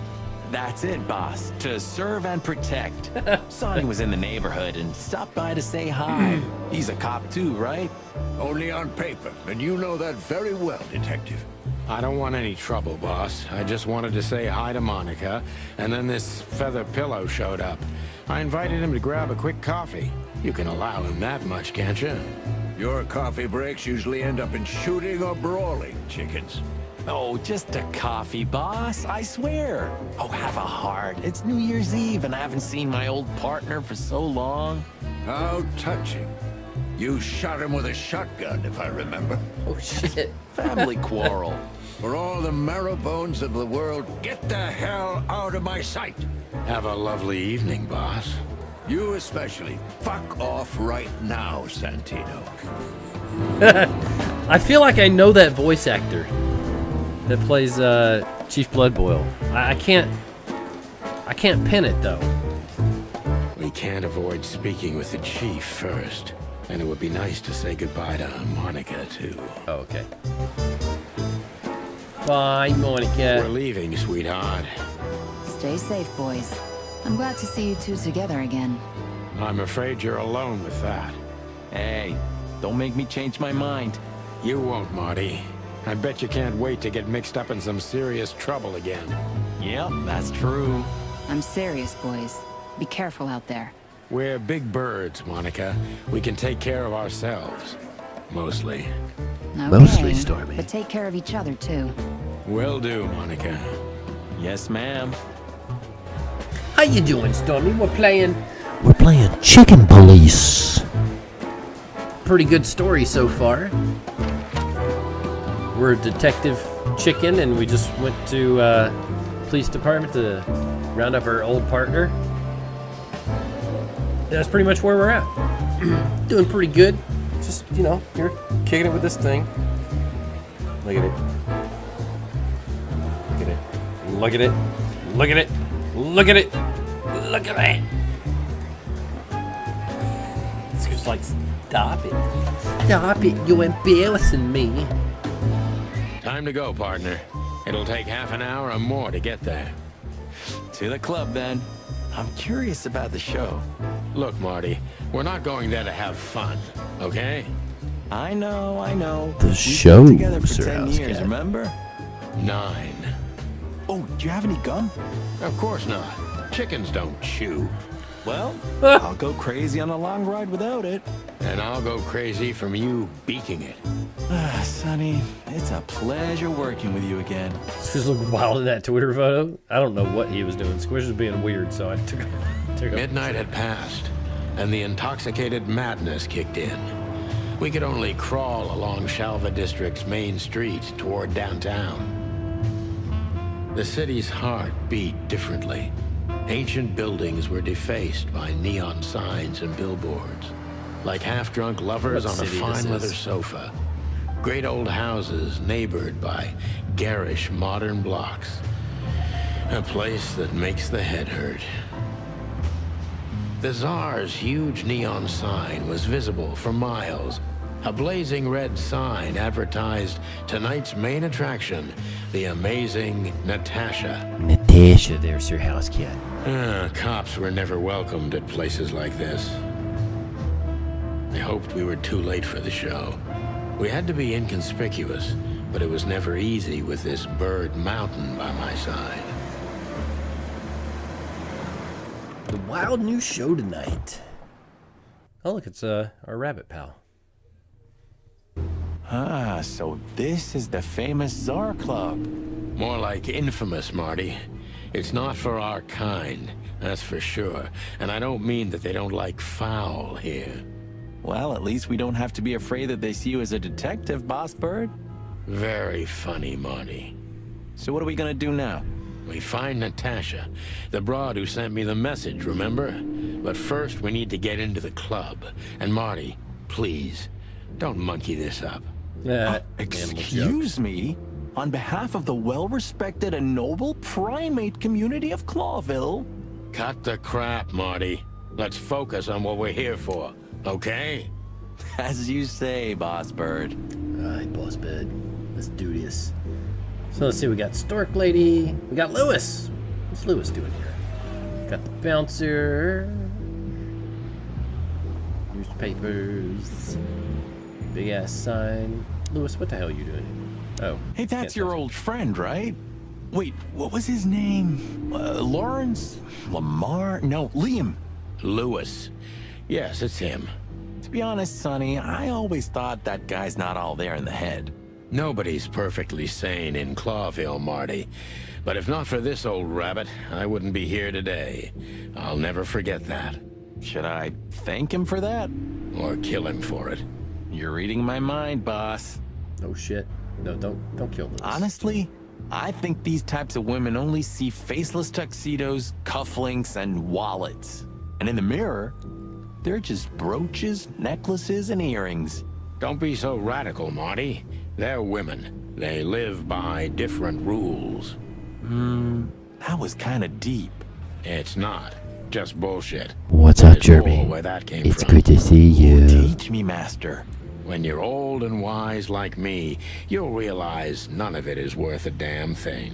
That's it, boss. To serve and protect. Sonny was in the neighborhood and stopped by to say hi. He's a cop too, right? Only on paper, and you know that very well, Detective. I don't want any trouble, boss. I just wanted to say hi to Monica, and then this feather pillow showed up. I invited him to grab a quick coffee. You can allow him that much, can't you? Your coffee breaks usually end up in shooting or brawling, chickens. Oh, just a coffee, boss. I swear. Oh, have a heart. It's New Year's Eve, and I haven't seen my old partner for so long. How touching. You shot him with a shotgun, if I remember. Oh, shit. Family quarrel. For all the marrow bones of the world, get the hell out of my sight. Have a lovely evening, boss. You especially. Fuck off right now, Santino. I feel like I know that voice actor that plays Chief Blood Boil. I can't pin it though. We can't avoid speaking with the chief first. And it would be nice to say goodbye to Monica, too. Oh, okay. Bye, Monica. We're leaving, sweetheart. Stay safe, boys. I'm glad to see you two together again. I'm afraid you're alone with that. Hey, don't make me change my mind. You won't, Marty. I bet you can't wait to get mixed up in some serious trouble again. Yep, that's true. I'm serious, boys. Be careful out there. We're big birds, Monica. We can take care of ourselves. Mostly. Okay, Mostly, Stormy. but take care of each other, too. Will do, Monica. Yes, ma'am. How you doing, Stormy? We're playing Chicken Police. pretty good story so far. We're a detective chicken, and we just went to police department to round up our old partner. That's pretty much where we're at. Doing pretty good. Just, you know, you're kicking it with this thing. Look at it. Look at it. Look at it. Look at it. Look at it. Look at it. It's just like, stop it. Stop it. You're embarrassing me. Time to go, partner. It'll take half an hour or more to get there. To the club, then. I'm curious about the show. Look, Marty, we're not going there to have fun, okay? I know. The We've show, been together for Sir 10 House years, Cat. remember? 9. Oh, do you have any gum? Of course not. Chickens don't chew. Well, I'll go crazy on a long ride without it. And I'll go crazy from you beaking it. Sonny, it's a pleasure working with you again. Squish looked wild in that Twitter photo. I don't know what he was doing. Squish was being weird, so I took him. Midnight had passed, and the intoxicated madness kicked in. We could only crawl along Shalva District's main street toward downtown. The city's heart beat differently. Ancient buildings were defaced by neon signs and billboards, like half-drunk lovers What on a city fine this leather is? sofa. Great old houses neighbored by garish modern blocks. A place that makes the head hurt. The Tsar's huge neon sign was visible for miles, A blazing red sign advertised tonight's main attraction, the amazing Natasha. Natasha, there's your house cat. Cops were never welcomed at places like this. I hoped we were too late for the show. We had to be inconspicuous, but it was never easy with this bird mountain by my side. The wild new show tonight. Oh, look, it's our rabbit pal. Ah, so this is the famous Tsar Club. More like infamous, Marty. It's not for our kind, that's for sure. And I don't mean that they don't like foul here. Well, at least we don't have to be afraid that they see you as a detective, Boss Bird. Very funny, Marty. So what are we gonna do now? We find Natasha, the broad who sent me the message, remember? But first, we need to get into the club. And Marty, please, don't monkey this up. Excuse me? On behalf of the well-respected and noble primate community of Clawville? Cut the crap, Marty. Let's focus on what we're here for, okay? As you say, Boss Bird. Alright, Boss Bird. Let's do this. So let's see, we got Stork Lady. We got Lewis. What's Lewis doing here? Got the bouncer. Newspapers. Big ass sign. Lewis, what the hell are you doing? Oh. Hey, that's your old friend, right? Wait, what was his name? Lawrence? Lamar? No, Liam. Lewis. Yes, it's him. To be honest, Sonny, I always thought that guy's not all there in the head. Nobody's perfectly sane in Clawville, Marty. But if not for this old rabbit, I wouldn't be here today. I'll never forget that. Should I thank him for that? Or kill him for it? You're reading my mind, boss. Oh shit. No, don't kill Lewis. Honestly, I think these types of women only see faceless tuxedos, cufflinks, and wallets. And in the mirror, they're just brooches, necklaces, and earrings. Don't be so radical, Marty. They're women. They live by different rules. That was kind of deep. It's not. Just bullshit. What's up, Jeremy? Where that came It's from. good to see you. Teach me, master. When you're old and wise like me, you'll realize none of it is worth a damn thing.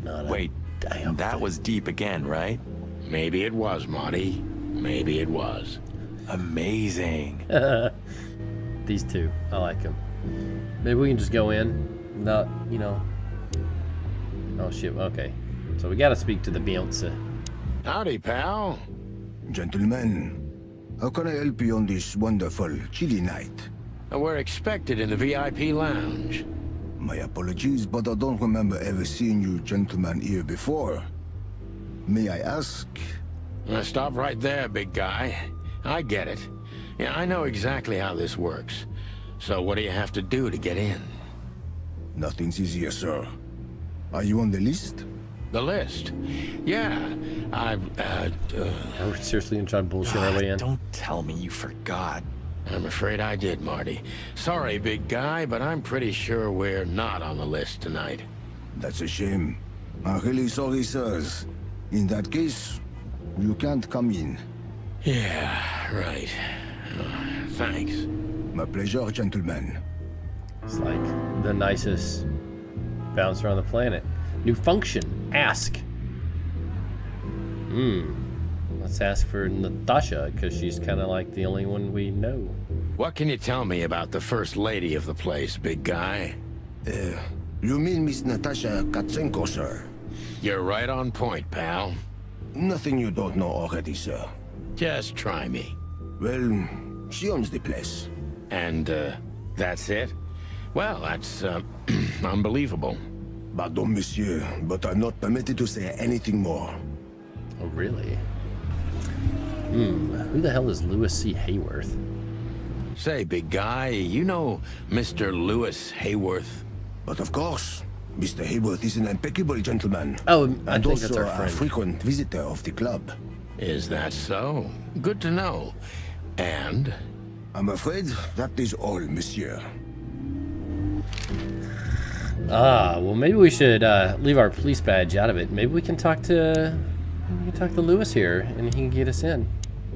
Wait, that was deep again, right? Maybe it was, Marty. Maybe it was. Amazing. These two, I like them. Maybe we can just go in, not, you know. Oh shit, okay. So we gotta speak to the bouncer. Howdy, pal. Gentlemen, how can I help you on this wonderful, chilly night? We're expected in the VIP lounge. My apologies, but I don't remember ever seeing you gentlemen here before. May I ask? Stop right there, big guy. I get it. Yeah, I know exactly how this works. So what do you have to do to get in? Nothing's easier, sir. Are you on the list? The list? Yeah, Are we seriously gonna try to bullshit our way in? Don't tell me you forgot. I'm afraid I did, Marty. Sorry, big guy, but I'm pretty sure we're not on the list tonight. That's a shame. I'm really sorry, sirs. In that case, you can't come in. Yeah, right. Thanks. My pleasure, gentlemen. It's like the nicest bouncer on the planet. New function. Ask. Let's ask for Natasha, because she's kind of like the only one we know. What can you tell me about the first lady of the place, big guy? You mean Miss Natasha Katsenko, sir? You're right on point, pal. Nothing you don't know already, sir. Just try me. Well, she owns the place. And, that's it? Well, that's, unbelievable. Pardon, monsieur, but I'm not permitted to say anything more. Oh, really? Who the hell is Lewis C. Hayworth? Say, big guy, you know Mr. Lewis Hayworth? But of course, Mr. Hayworth is an impeccable gentleman. Oh, I and think that's also our friend. a frequent visitor of the club. Is that so? Good to know. And? I'm afraid that is all, monsieur. Well, maybe we should leave our police badge out of it. Maybe we can talk to Lewis here, and he can get us in.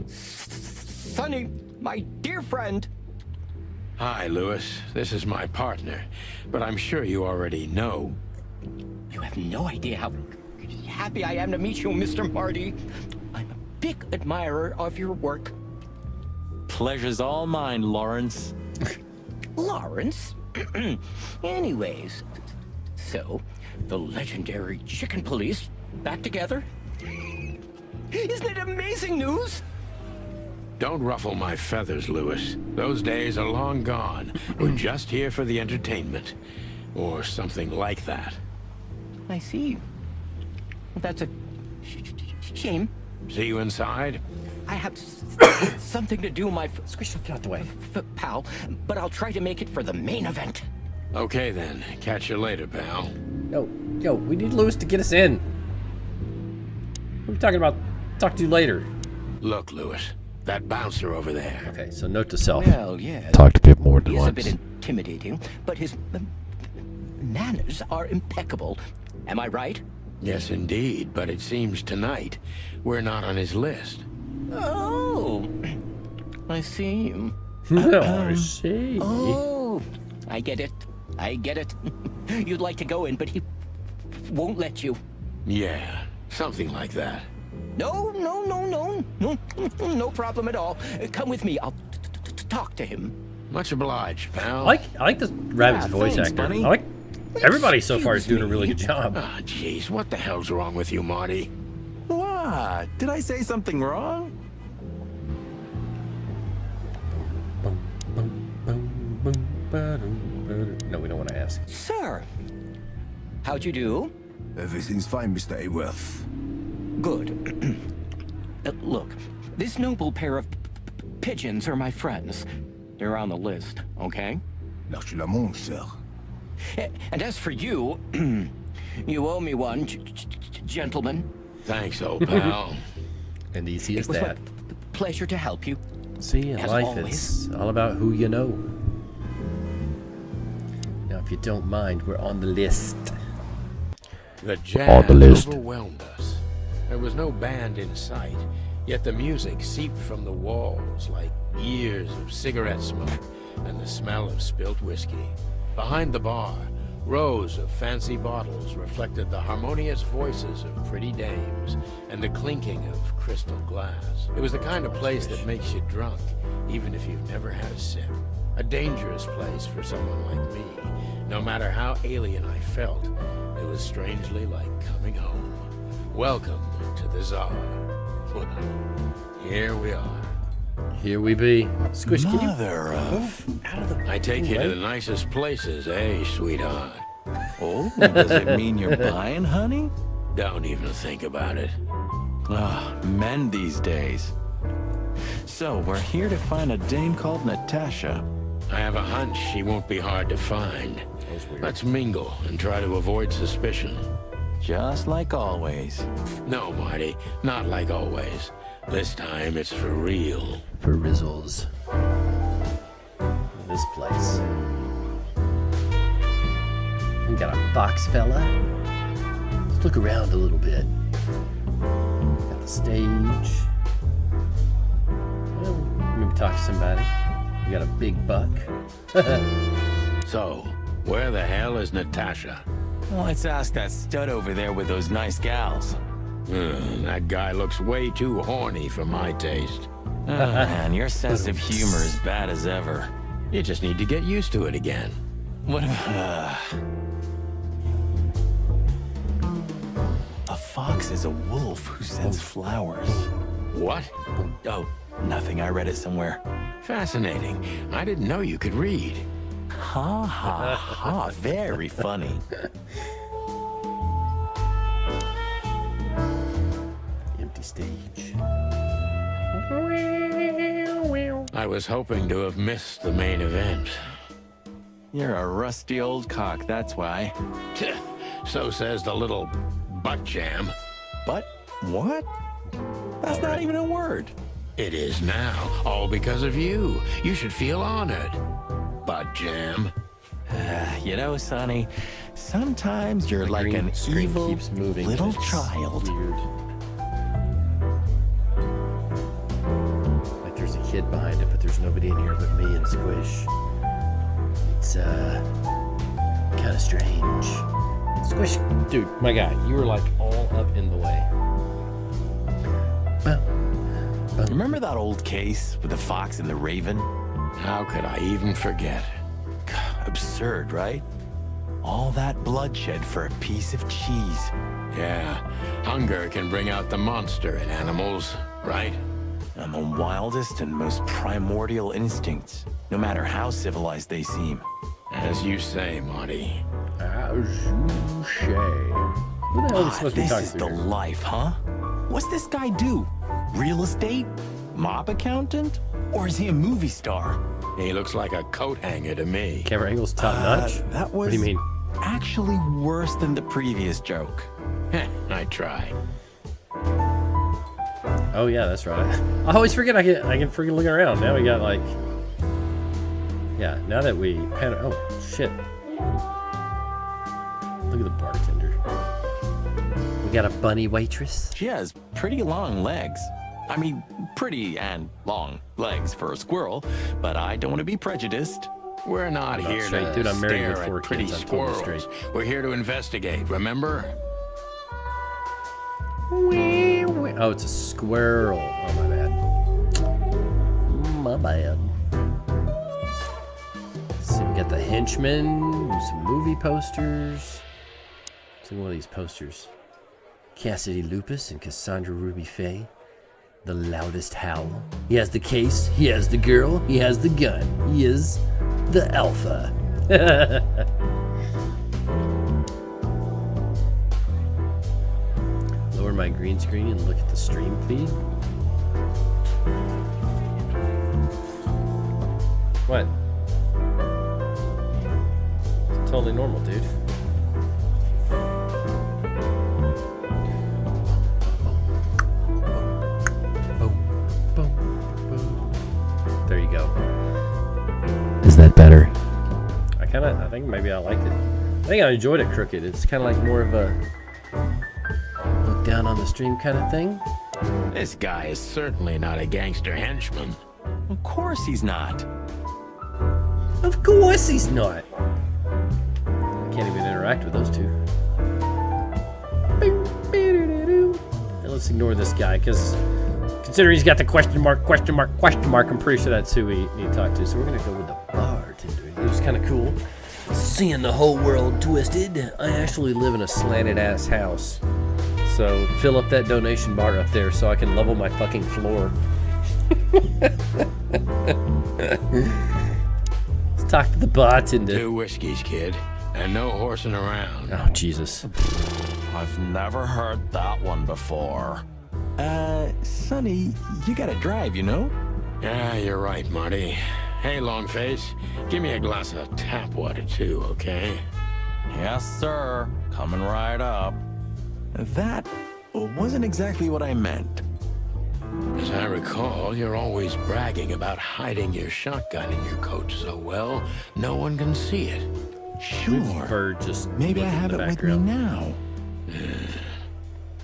Sonny, my dear friend. Hi, Lewis. This is my partner, but I'm sure you already know. You have no idea how happy I am to meet you, Mr. Marty. I'm a big admirer of your work. Pleasure's all mine, Lawrence. Lawrence? Anyways, so, the legendary Chicken Police back together? Isn't it amazing news? Don't ruffle my feathers, Lewis. Those days are long gone. We're just here for the entertainment. Or something like that. I see. That's a shame. See you inside? I have something to do, my Squish, get out the way. Pal, but I'll try to make it for the main event. Okay then. Catch you later, pal. Yo, we need Lewis to get us in. What are we talking about? Talk to you later. Look, Lewis. That bouncer over there. Okay, so note to self. Well, yes. Talked a bit more than He's once. a bit intimidating, but his manners are impeccable. Am I right? Yes, indeed. But it seems tonight we're not on his list. Oh, I see. I see. Oh, I get it. I get it. You'd like to go in, but he won't let you. Yeah, something like that. No problem at all. Come with me. I'll talk to him. Much obliged, pal. I like this rabbit's voice thanks, actor. buddy. I like everybody so far is doing a really good job. Ah, jeez, what the hell's wrong with you, Marty? What? Did I say something wrong? No, we don't want to ask. Sir, how'd you do? Everything's fine, Mr. Aworth. Good. Look, this noble pair of pigeons are my friends. They're on the list, okay? L'archement, sir. And as for you, you owe me one, gentlemen. Thanks, old pal. And easy as It was that. my pleasure to help you. See, in As life, always. it's all about who you know. Now, if you don't mind, we're on the list. The On jazz the list. overwhelmed us. There was no band in sight, yet the music seeped from the walls like years of cigarette smoke and the smell of spilt whiskey. Behind the bar, rows of fancy bottles reflected the harmonious voices of pretty dames and the clinking of crystal glass. It was the kind of place that makes you drunk, even if you've never had a sip. A dangerous place for someone like me. No matter how alien I felt, it was strangely like coming home. Welcome to the Czar. Here we are. Here we be. Squish, can you Mother of... I take you to the nicest places, eh, sweetheart? Oh, does it mean you're buying, honey? Don't even think about it. Ah, men these days. So, we're here to find a dame called Natasha. I have a hunch she won't be hard to find. Let's mingle and try to avoid suspicion. Just like always. No, Marty, not like always. This time it's for real. For Rizzles. this place? We got a box fella. Let's look around a little bit. Got the stage. Well, maybe talk to somebody. We got a big buck. So, where the hell is Natasha? Let's ask that stud over there with those nice gals. That guy looks way too horny for my taste. Man, your sense of humor is bad as ever. You just need to get used to it again. What a fox is a wolf who sends flowers. What? Oh, nothing. I read it somewhere. Fascinating. I didn't know you could read. Ha ha ha. Very funny. Empty stage. I was hoping to have missed the main event. You're a rusty old cock, that's why. So says the little butt jam. But what? That's not even a word. It is now, all because of you. You should feel honored. Butt jam. You know, Sonny, sometimes you're like an evil keeps moving. little It's child. Weird. Like there's a kid behind it, but there's nobody in here but me and Squish. It's kind of strange. Squish, dude, my guy, you were like all up in the way. Remember that old case with the fox and the raven? How could I even forget? Absurd, right? All that bloodshed for a piece of cheese. Yeah, hunger can bring out the monster in animals, right? And the wildest and most primordial instincts, no matter how civilized they seem. As you say, Marty. As you say. Who the hell is supposed to be This talking is to the here? life, huh? What's this guy do? Real estate? Mob accountant? Or is he a movie star? He looks like a coat hanger to me. Camera angle's top notch? That was What do you mean? actually worse than the previous joke. I try. Oh yeah, that's right. I always forget I can freaking look around. Now we got like, yeah. Now that we had, oh shit. Look at the bartender. We got a bunny waitress. She has pretty long legs. I mean, pretty and long legs for a squirrel, but I don't want to be prejudiced. We're not here straight, to dude, I'm married with stare 4 at pretty kids, I'm totally squirrels. straight. We're here to investigate, remember? Oh, it's a squirrel. Oh, my bad. My bad. So we got the henchman, some movie posters. Let's see one of these posters. Cassidy Lupus and Cassandra Ruby Faye. The loudest howl. He has the case, he has the girl, he has the gun. He is the alpha. Lower my green screen and look at the stream feed. What? It's totally normal, dude. There you go. Is that better? I think maybe I liked it. I think I enjoyed it crooked. It's kind of like more of a look down on the stream kind of thing. This guy is certainly not a gangster henchman. Of course he's not. Of course he's not. I can't even interact with those two. Now let's ignore this guy, because considering he's got the question mark, I'm pretty sure that's who we need to talk to. So we're going to go with the bartender. He was kind of cool. Seeing the whole world twisted. I actually live in a slanted ass house. So fill up that donation bar up there so I can level my fucking floor. Let's talk to the bartender. 2 whiskeys, kid, and no horsing around. Oh, Jesus. I've never heard that one before. Sonny, you gotta drive, you know? Yeah, you're right, Marty. Hey, Longface, give me a glass of tap water too, okay? Yes, sir. Coming right up. That wasn't exactly what I meant. As I recall, you're always bragging about hiding your shotgun in your coat so well, no one can see it. Sure. Just maybe I have it with me now.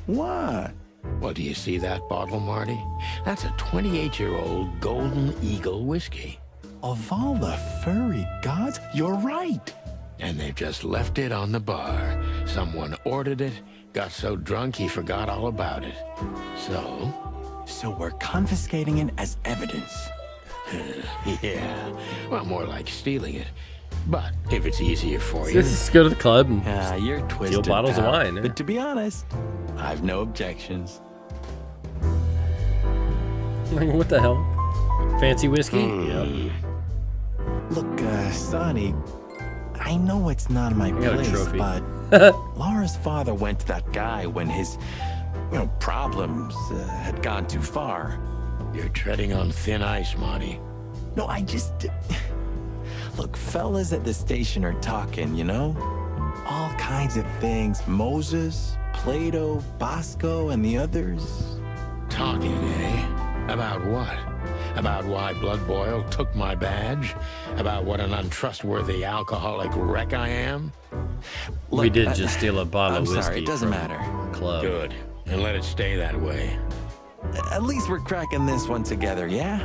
What? Well, do you see that bottle, Marty? That's a 28-year-old Golden Eagle whiskey. Of all the furry gods, you're right. And they've just left it on the bar. Someone ordered it, got so drunk he forgot all about it. So we're confiscating it as evidence. Yeah, well, more like stealing it. But if it's easier for you... Let's just go to the club and you're twisted, steal bottles of pal. wine. But to be honest, I've no objections. What the hell? Fancy whiskey? Yep. Look, Sonny, I know it's not my got a place, trophy. but Laura's father went to that guy when his, problems had gone too far. You're treading on thin ice, Marty. No, I just... Look, fellas at the station are talking, all kinds of things. Moses, Plato, Bosco, and the others. Talking, eh? About what? About why Blood Boil took my badge? About what an untrustworthy alcoholic wreck I am? Look, we did just steal a bottle of whiskey. Sorry, it doesn't matter. Club. Good. And let it stay that way. At least we're cracking this one together, yeah?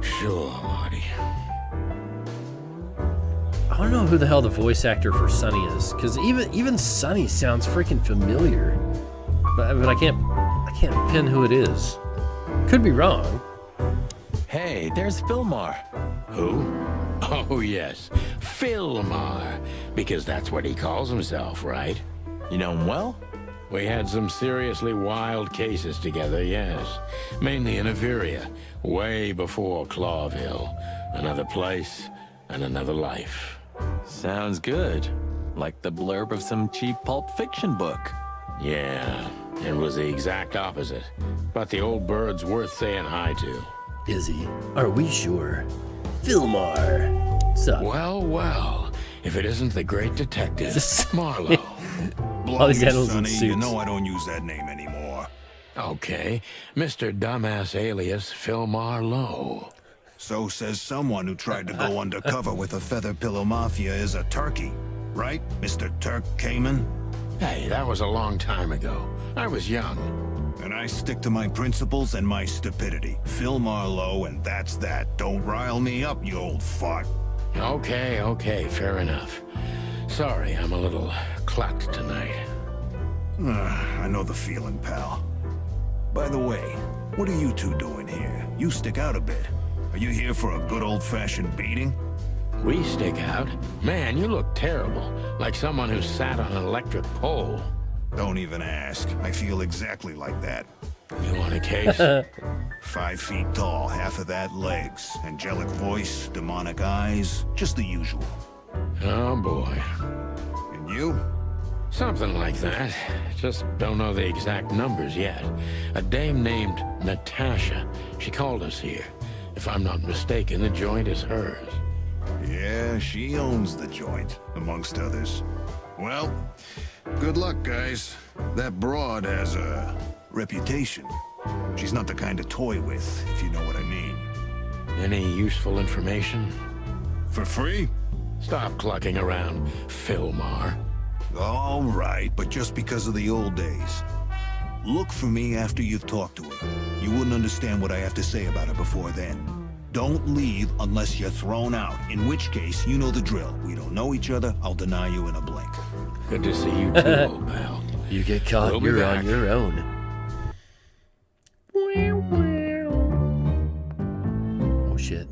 Sure, Marty. don't know who the hell the voice actor for Sunny is, because even Sunny sounds freaking familiar, but I can't pin who it is. Could be wrong. Hey, there's Filmar. Who? Oh, yes, Filmar, because that's what he calls himself, right? You know him well? We had some seriously wild cases together, yes. Mainly in Averia, way before Clawville. Another place and another life. Sounds good. Like the blurb of some cheap pulp fiction book. Yeah, it was the exact opposite. But the old bird's worth saying hi to. Is he? Are we sure? Filmar. Sup? Well, well, if it isn't the great detective, Marlowe. All these animals in Sonny, suits. you know I don't use that name anymore. Okay, Mr. Dumbass alias Filmar Lowe. So says someone who tried to go undercover with a Feather Pillow Mafia is a turkey. Right, Mr. Turk Cayman? Hey, that was a long time ago. I was young. And I stick to my principles and my stupidity. Phil Marlowe, and that's that. Don't rile me up, you old fart. Okay, fair enough. Sorry, I'm a little clucked tonight. I know the feeling, pal. By the way, what are you two doing here? You stick out a bit. Are you here for a good old-fashioned beating? We stick out? Man, you look terrible. Like someone who sat on an electric pole. Don't even ask. I feel exactly like that. You want a case? 5 feet tall, half of that legs. Angelic voice, demonic eyes, just the usual. Oh boy. And you? Something like that. Just don't know the exact numbers yet. A dame named Natasha. She called us here. If I'm not mistaken, the joint is hers. Yeah, she owns the joint, amongst others. Well, good luck, guys. That broad has a reputation. She's not the kind to toy with, if you know what I mean. Any useful information? For free? Stop clucking around, Filmar. All right, but just because of the old days. Look for me after you've talked to her. You wouldn't understand what I have to say about her before then. Don't leave unless you're thrown out, in which case, you know the drill. We don't know each other, I'll deny you in a blink. Good to see you too, old pal. You get caught, you're on your own. Oh shit.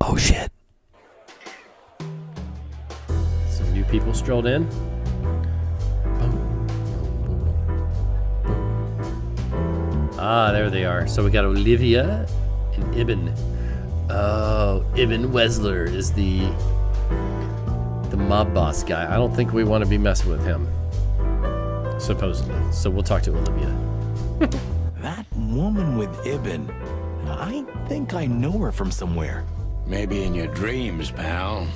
Oh shit. Some new people strolled in. Ah, there they are. So we got Olivia and Ibn. Oh, Ibn Wesler is the mob boss guy. I don't think we want to be messing with him. Supposedly. So we'll talk to Olivia. That woman with Ibn. I think I know her from somewhere. Maybe in your dreams, pal.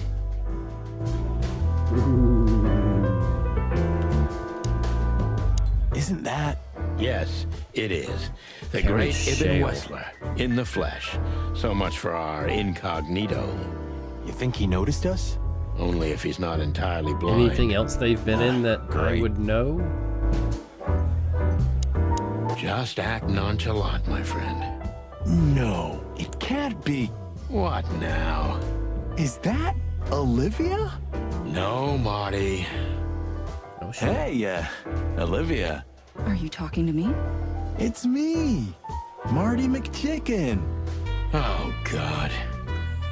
Isn't that? Yes, it is. The great Ibn Wesler, in the flesh. So much for our incognito. You think he noticed us? Only if he's not entirely blind. Anything else they've been in that I would know? Just act nonchalant, my friend. No, it can't be. What now? Is that Olivia? No, Marty. Oh, shit. Hey, Olivia. Are you talking to me? It's me, Marty McChicken. Oh, God.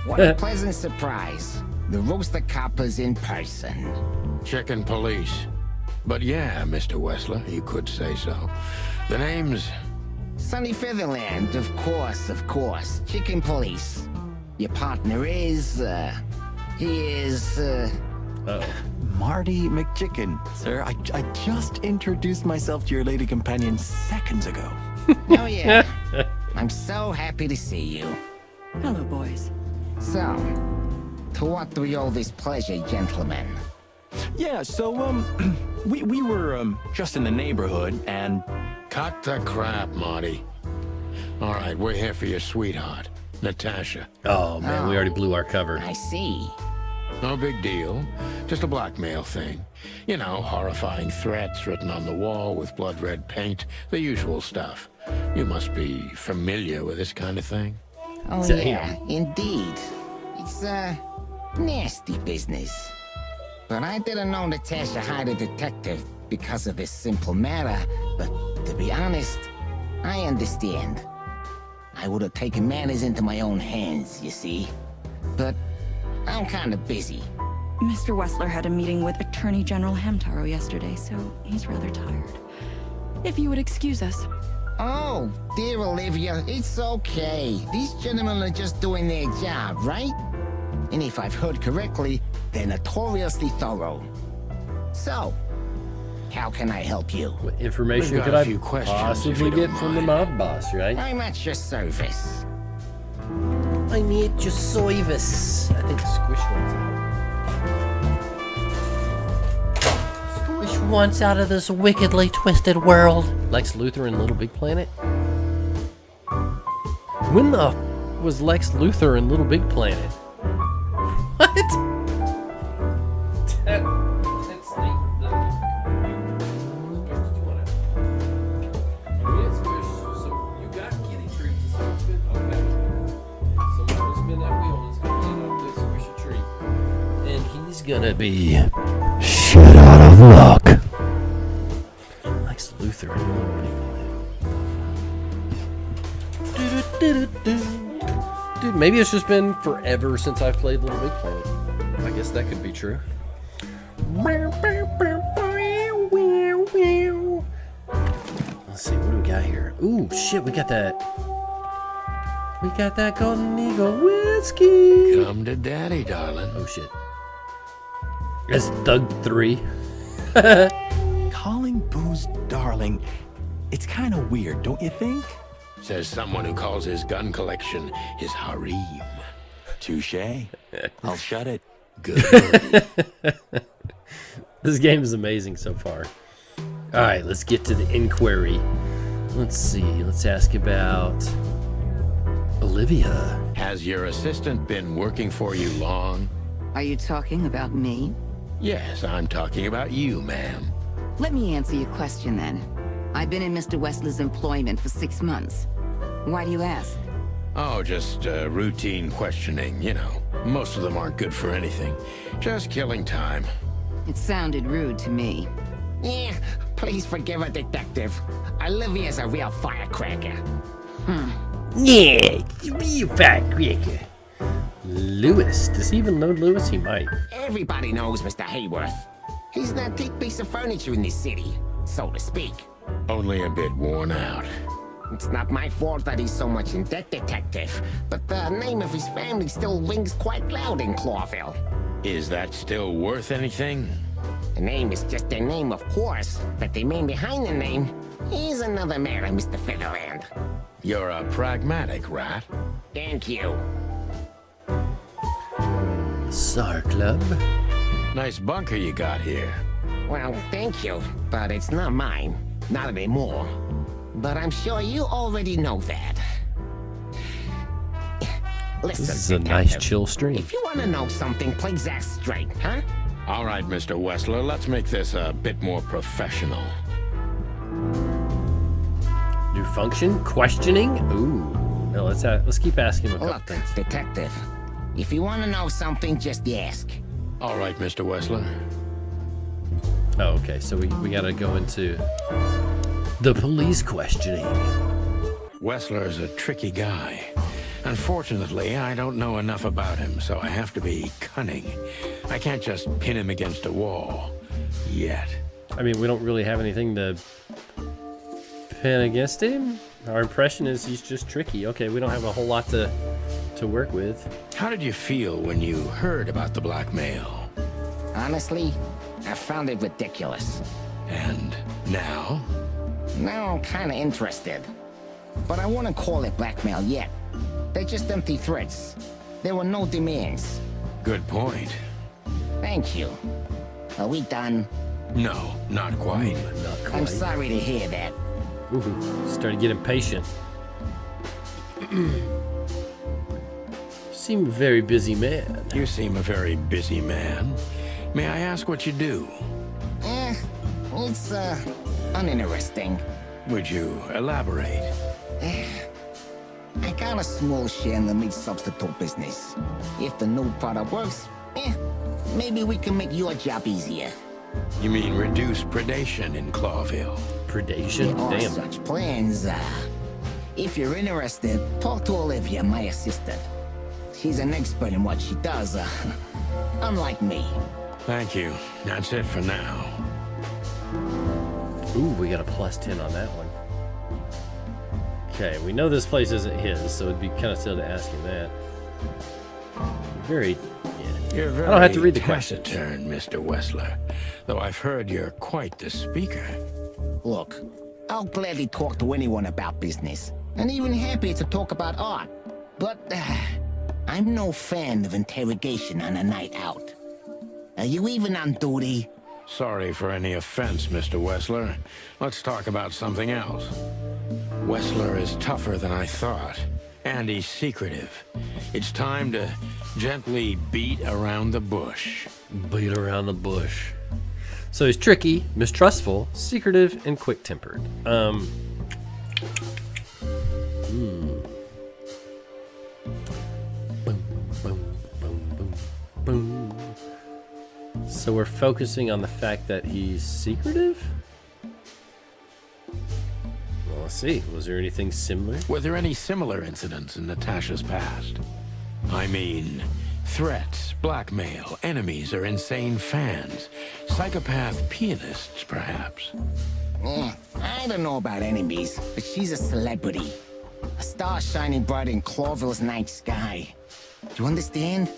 What a pleasant surprise. The roaster copper's in person. Chicken police. But yeah, Mr. Wesler, you could say so. The name's... Sunny Featherland, of course. Chicken police. Your partner is, he is, Uh-oh. Marty McChicken. Sir, I just introduced myself to your lady companion seconds ago. Oh yeah. I'm so happy to see you. Hello, boys. So, to what do we owe this pleasure, gentlemen? Yeah, so, we were, just in the neighborhood, and... Cut the crap, Marty. All right, we're here for your sweetheart, Natasha. Oh, man, we already blew our cover. I see. No big deal. Just a blackmail thing. You know, horrifying threats written on the wall with blood-red paint. The usual stuff. You must be familiar with this kind of thing. Oh, yeah, indeed. It's, Nasty business. But I didn't know Natasha hired a detective because of this simple matter. But to be honest, I understand. I would have taken matters into my own hands, you see. But I'm kind of busy. Mr. Wessler had a meeting with Attorney General Hamtaro yesterday, so he's rather tired. If you would excuse us. Oh, dear Olivia, it's okay. These gentlemen are just doing their job, right? And if I've heard correctly, they're notoriously thorough. So, how can I help you? What information We've got could a I few questions, possibly if you get don't from the mind. mob boss, right? I'm at your service. I need your service. I think Squish wants out. Squish wants out of this wickedly twisted world. Lex Luthor in Little Big Planet? When the was Lex Luthor in Little Big Planet? What? That's so you got kitty treats. So it's been okay. Someone will spin that wheel and it's gonna land on this squishy tree. And he's gonna be shit out of luck. Lex Luthor in Little Big Planet. Dude, maybe it's just been forever since I've played Little Big Planet. I guess that could be true. Let's see, what do we got here? Ooh, shit, we got that. We got that Golden Eagle whiskey. Come to daddy, darling. Oh, shit. It's Thug 3. Calling booze darling, it's kind of weird, don't you think? Says someone who calls his gun collection his harem. Touche. I'll shut it. Good. This game is amazing so far. All right, let's get to the inquiry. Let's see, let's ask about Olivia. Has your assistant been working for you long? Are you talking about me? Yes, I'm talking about you, ma'am. Let me answer your question then. I've been in Mr. Wessler's employment for 6 months. Why do you ask? Oh, just routine questioning, you know. Most of them aren't good for anything. Just killing time. It sounded rude to me. Yeah, please forgive a detective. Olivia's a real firecracker. Yeah, you firecracker. Lewis. Does he even know Lewis? He might. Everybody knows Mr. Hayworth. He's an antique piece of furniture in this city, so to speak. Only a bit worn out. It's not my fault that he's so much in debt, detective, but the name of his family still rings quite loud in Clawville. Is that still worth anything? The name is just their name, of course, but the man behind the name is another matter, Mr. Featherland. You're a pragmatic rat. Thank you. SAR Club. Nice bunker you got here. Well, thank you, but it's not mine. Not anymore. But I'm sure you already know that. Listen, This is a detective, nice chill stream. if you want to know something, please ask straight, huh? All right, Mr. Wessler, let's make this a bit more professional. New function? Questioning? Ooh. No, let's keep asking him a couple Look, things. detective, if you want to know something, just ask. All right, Mr. Wessler. Oh, okay. So we gotta go into The police questioning. Wessler's a tricky guy. Unfortunately, I don't know enough about him, so I have to be cunning. I can't just pin him against a wall. Yet. I mean, we don't really have anything to pin against him. Our impression is he's just tricky. Okay, we don't have a whole lot to work with. How did you feel when you heard about the blackmail? Honestly, I found it ridiculous. And now? Now I'm kinda interested. But I wouldn't call it blackmail yet. They're just empty threats. There were no demands. Good point. Thank you. Are we done? No, not quite. Not quite. I'm sorry to hear that. Ooh, started getting impatient. Seem a very busy man. You seem a very busy man. May I ask what you do? It's, uninteresting. Would you elaborate? I got a small share in the meat substitute business. If the new product works, Maybe we can make your job easier. You mean reduce predation in Clawville? Predation? There are Damn. such plans. If you're interested, talk to Olivia, my assistant. She's an expert in what she does, unlike me. Thank you. That's it for now. Ooh, we got a +10 on that one. Okay, we know this place isn't his, so it'd be kind of silly to ask him that. You're very I don't have to read the question. taciturn, Mr. Wessler, though I've heard you're quite the speaker. Look, I'll gladly talk to anyone about business, and even happy to talk about art. But I'm no fan of interrogation on a night out. Are you even on duty? Sorry for any offense, Mr. Wessler. Let's talk about something else. Wessler is tougher than I thought, and he's secretive. It's time to gently beat around the bush. Beat around the bush. So he's tricky, mistrustful, secretive, and quick-tempered. Boom, boom, boom, boom, boom. So we're focusing on the fact that he's secretive? Well, let's see. Was there anything similar? Were there any similar incidents in Natasha's past? I mean, threats, blackmail, enemies, or insane fans. Psychopath pianists, perhaps. I don't know about enemies, but she's a celebrity. A star shining bright in Clawville's night sky. Do you understand?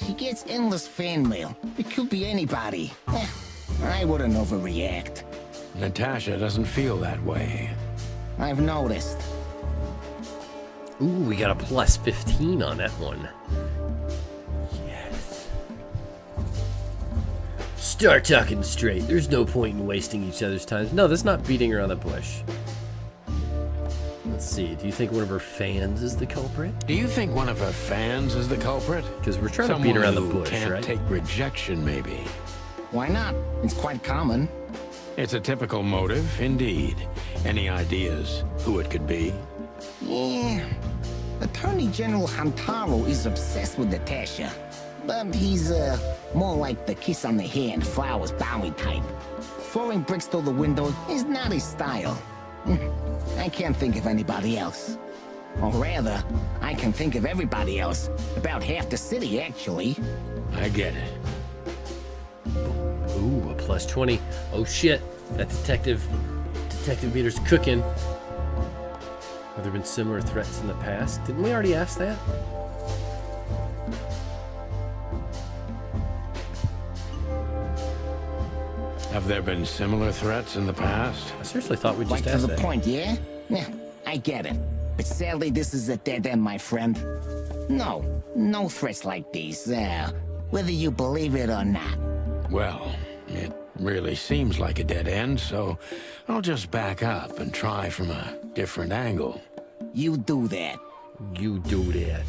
She gets endless fan mail. It could be anybody. I wouldn't overreact. Natasha doesn't feel that way. I've noticed. Ooh, we got a +15 on that one. Yes. Start talking straight. There's no point in wasting each other's time. No, that's not beating around the bush. Let's see. Do you think one of her fans is the culprit? Do you think one of her fans is the culprit? Because we're trying to beat around the bush, can't right? take rejection, maybe. Why not? It's quite common. It's a typical motive, indeed. Any ideas who it could be? Yeah. Attorney General Hamtaro is obsessed with Natasha. But he's, more like the kiss on the hand, flowers bowing type. Throwing bricks through the window is not his style. I can't think of anybody else. Or rather, I can think of everybody else. About half the city, actually. I get it. Ooh, a +20. Oh shit. That detective meter's cooking. Have there been similar threats in the past? Didn't we already ask that? Have there been similar threats in the past? I seriously thought we just Right asked to the that. point, yeah? Yeah, I get it. But sadly, this is a dead end, my friend. No threats like these, whether you believe it or not. Well, it really seems like a dead end, so I'll just back up and try from a different angle. You do that. You do that.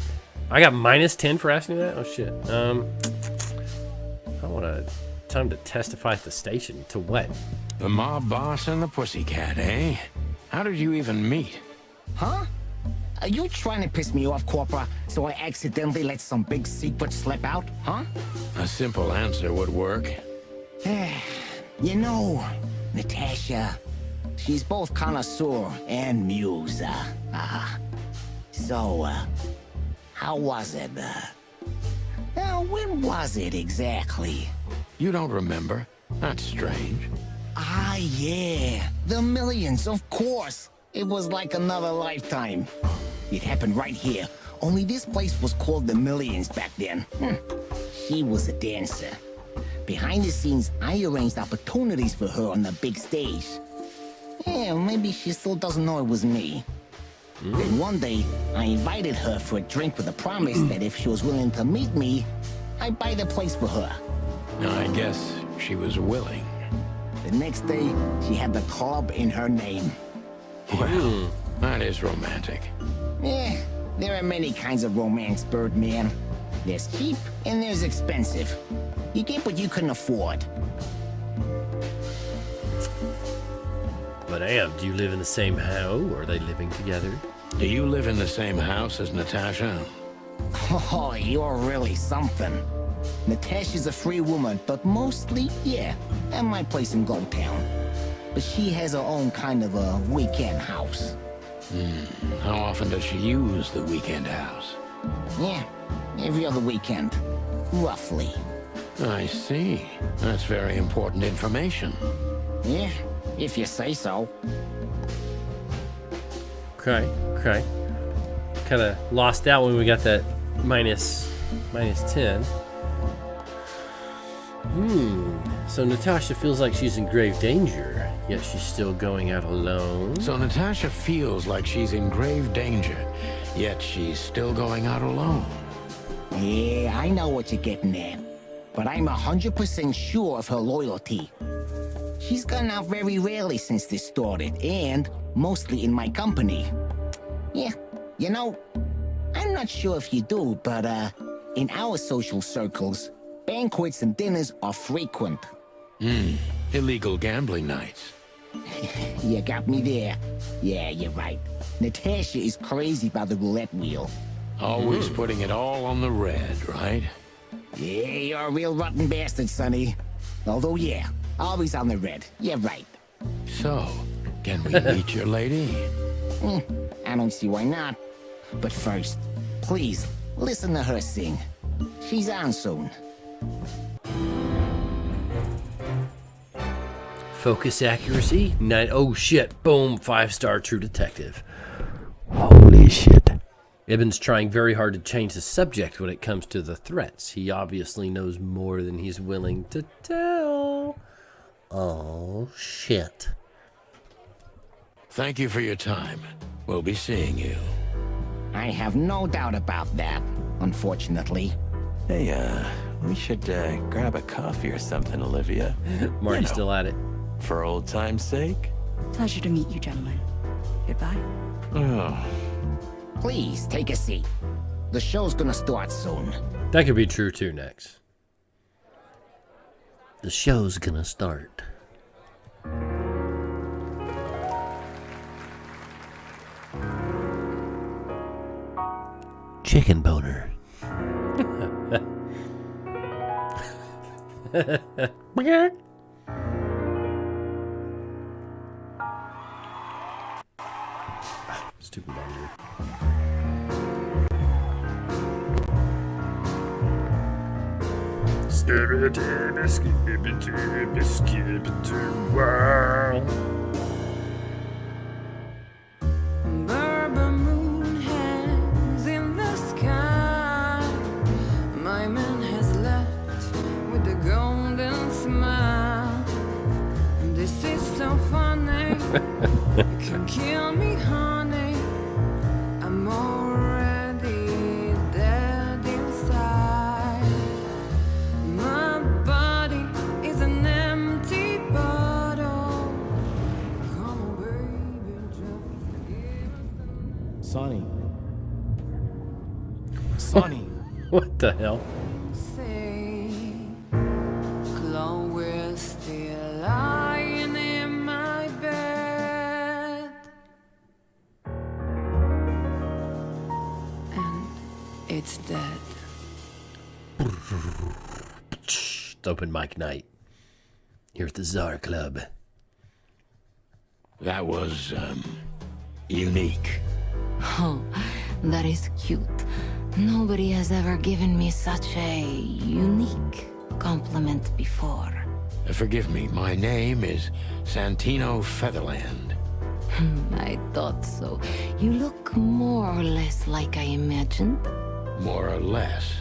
I got -10 for asking that? Oh shit. I want time to testify at the station. To what? The mob boss and the pussycat, eh? How did you even meet? Huh? Are you trying to piss me off, Corpora, so I accidentally let some big secret slip out, huh? A simple answer would work. You know, Natasha, she's both connoisseur and muse. So, how was it? When was it exactly? You don't remember? That's strange. Ah, yeah. The millions, of course. It was like another lifetime. It happened right here. Only this place was called the Millions back then. She was a dancer. Behind the scenes, I arranged opportunities for her on the big stage. Yeah, maybe she still doesn't know it was me. Then one day, I invited her for a drink with a promise that if she was willing to meet me, I'd buy the place for her. I guess she was willing. The next day, she had the club in her name. Well, that is romantic. Yeah, there are many kinds of romance, Birdman. There's cheap and there's expensive. You get what you can afford. But Am, do you live in the same house? Or are they living together? Do you live in the same house as Natasha? Oh, you're really something. Natasha's a free woman, but mostly, yeah, at my place in Glowtown. But she has her own kind of a weekend house. How often does she use the weekend house? Yeah, every other weekend, roughly. I see. That's very important information. Yeah, if you say so. Okay. Kind of lost out when we got that minus 10. So Natasha feels like she's in grave danger, yet she's still going out alone. So Natasha feels like she's in grave danger, yet she's still going out alone. Yeah, I know what you're getting at. But I'm 100% sure of her loyalty. She's gone out very rarely since this started, and mostly in my company. Yeah, you know, I'm not sure if you do, but in our social circles, banquets and dinners are frequent. Illegal gambling nights. You got me there. Yeah, you're right. Natasha is crazy about the roulette wheel. Always putting it all on the red, right? Yeah, you're a real rotten bastard, Sonny. Although, yeah, always on the red. You're right. So, can we meet your lady? I don't see why not. But first, please, listen to her sing. She's on soon. Focus accuracy, 9. Oh shit, boom, 5-star true detective. Holy shit. Ibn's trying very hard to change the subject when it comes to the threats. He obviously knows more than he's willing to tell. Oh, shit. Thank you for your time. We'll be seeing you. I have no doubt about that, unfortunately. Hey, we should grab a coffee or something, Olivia. Marty's still at it. For old time's sake. Pleasure to meet you, gentlemen. Goodbye. Oh. Please, take a seat. The show's gonna start soon. That could be true too, Nex. The show's gonna start. Chicken boner. Stupid manager. Bourbon moon hangs in the sky. My man has left with a golden smile. This is so funny. You can kill me, honey. I'm already dead inside. My body is an empty bottle. Come on, baby, just give us Sonny. Sonny. What the hell? say. Chloe's still lying in my bed. And it's dead. It's open mic night here at the Czar Club. That was, unique. Oh, that is cute. Nobody has ever given me such a unique compliment before. Forgive me, my name is Santino Featherland. I thought so. You look more or less like I imagined. More or less.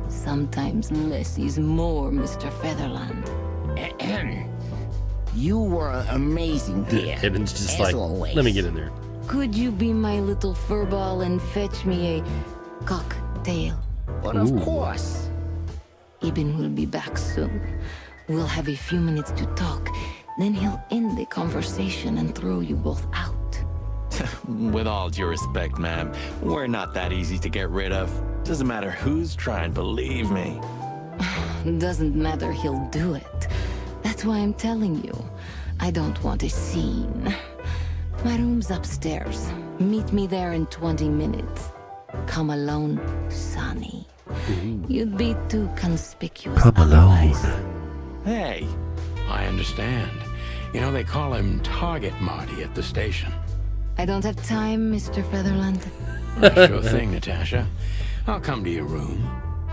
Sometimes less is more, Mr. Featherland. You were amazing, dear. Ibn's just as like, always. let me get in there. Could you be my little furball and fetch me a cocktail? But of course. Ibn will be back soon. We'll have a few minutes to talk. Then he'll end the conversation and throw you both out. With all due respect, ma'am, we're not that easy to get rid of. Doesn't matter who's trying, believe me. Doesn't matter, he'll do it. That's why I'm telling you. I don't want a scene. My room's upstairs. Meet me there in 20 minutes. Come alone, Sonny. You'd be too conspicuous Come otherwise. alone. Hey, I understand. You know, they call him Target Marty at the station. I don't have time, Mr. Featherland. Sure thing, Natasha. I'll come to your room.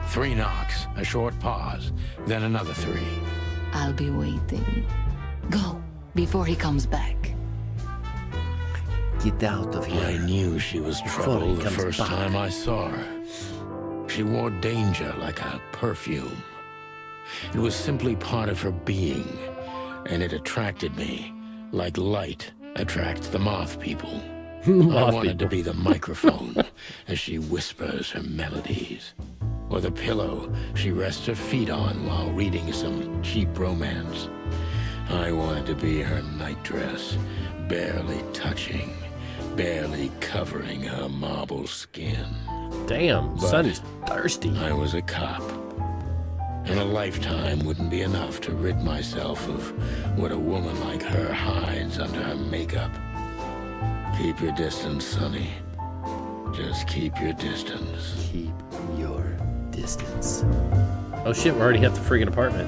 3 knocks, a short pause, then another 3. I'll be waiting. Go, before he comes back. Get out of here. I knew she was trouble the first time I saw her. She wore danger like a perfume. It was simply part of her being, and it attracted me, like light attracts the moth people. I wanted to be the microphone as she whispers her melodies, or the pillow she rests her feet on while reading some cheap romance. I wanted to be her nightdress, barely touching, barely covering her marble skin. Damn, Sonny's thirsty. I was a cop. And a lifetime wouldn't be enough to rid myself of what a woman like her hides under her makeup. Keep your distance, Sonny. Just keep your distance. Keep your distance. Oh shit, we already have the friggin' apartment.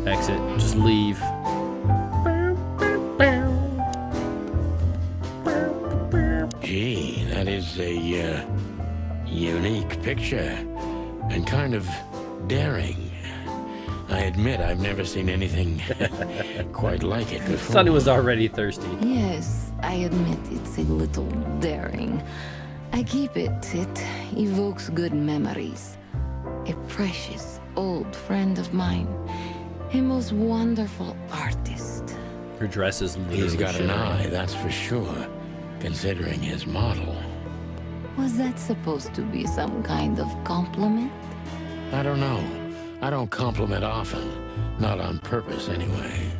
Exit. Just leave. Gee, that is a unique picture. And kind of daring. I admit I've never seen anything quite like it before. Sonny was already thirsty. Yes, I admit it's a little daring. I keep it. It evokes good memories. A precious old friend of mine. A most wonderful artist. Her dress is literally He's got an shimmering. eye, that's for sure, considering his model. Was that supposed to be some kind of compliment? I don't know. I don't compliment often. Not on purpose, anyway.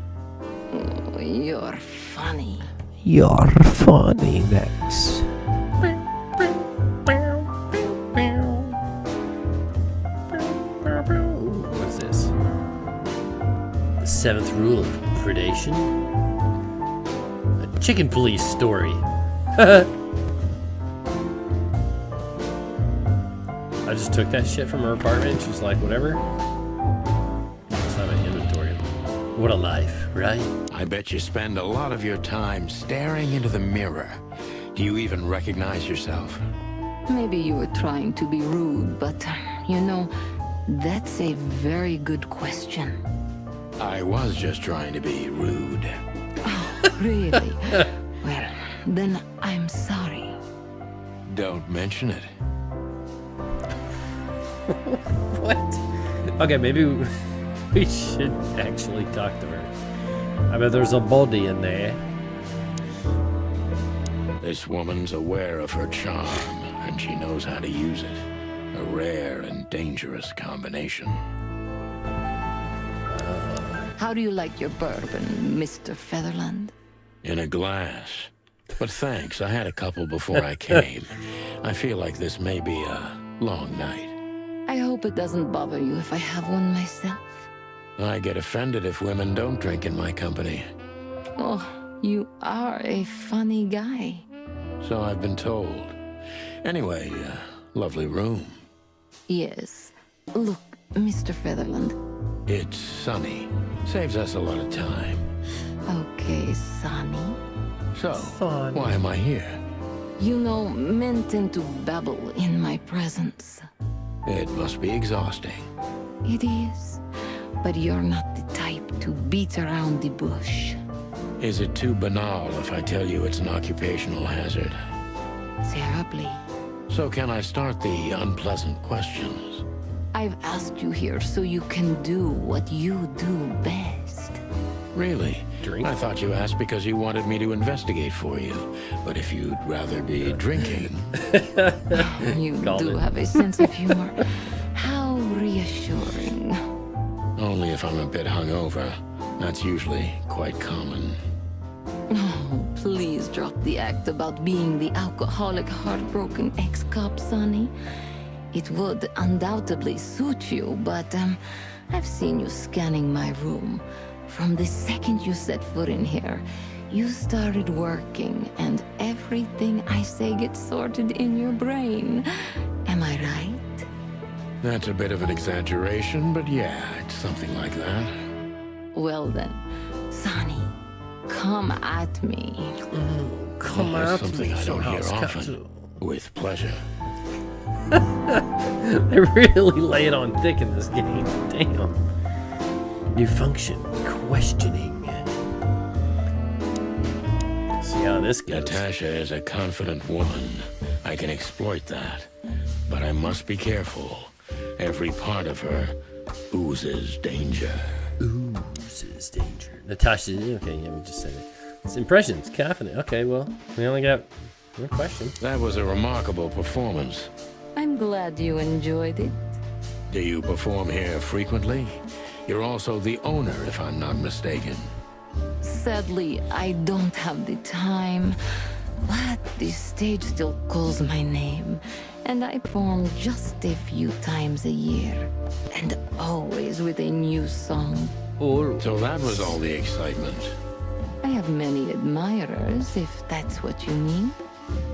Oh, you're funny. You're funny, Max. What is this? The 7th rule of predation? A chicken police story. I just took that shit from her apartment. She's like, whatever. Let's have an inventory. What a life, right? I bet you spend a lot of your time staring into the mirror. Do you even recognize yourself? Maybe you were trying to be rude, but, you know, that's a very good question. I was just trying to be rude. Oh, really? Well, then I'm sorry. Don't mention it. What? Okay, maybe we should actually talk to her. I bet there's a body in there. This woman's aware of her charm, and she knows how to use it. A rare and dangerous combination. How do you like your bourbon, Mr. Featherland? In a glass. But thanks, I had a couple before I came. I feel like this may be a long night. I hope it doesn't bother you if I have one myself. I get offended if women don't drink in my company. Oh, you are a funny guy. So I've been told. Anyway, lovely room. Yes. Look, Mr. Featherland. It's sunny. Saves us a lot of time. Okay, Sonny. So, why am I here? You know, men tend to babble in my presence. It must be exhausting. It is. But you're not the type to beat around the bush. Is it too banal if I tell you it's an occupational hazard? Terribly. So can I start the unpleasant questions? I've asked you here so you can do what you do best. Really? I thought you asked because you wanted me to investigate for you. But if you'd rather be drinking... You do have a sense of humor. How reassuring. Only if I'm a bit hungover. That's usually quite common. Oh, please drop the act about being the alcoholic, heartbroken ex-cop, Sonny. It would undoubtedly suit you, but I've seen you scanning my room. From the second you set foot in here, you started working, and everything I say gets sorted in your brain. Am I right? That's a bit of an exaggeration, but yeah, it's something like that. Well then, Sonny, come at me. Come That's at something me, I don't hear House often. Cat. With pleasure. They really lay it on thick in this game. Damn. New function, questioning. See how this goes. Natasha is a confident woman. I can exploit that. But I must be careful. Every part of her oozes danger. Oozes danger. Natasha, okay, yeah, we just said it. It's impressions, confident. Okay, well, we only got one question. That was a remarkable performance. I'm glad you enjoyed it. Do you perform here frequently? You're also the owner, if I'm not mistaken. Sadly, I don't have the time, but this stage still calls my name, and I perform just a few times a year, and always with a new song. So that was all the excitement. I have many admirers, if that's what you mean.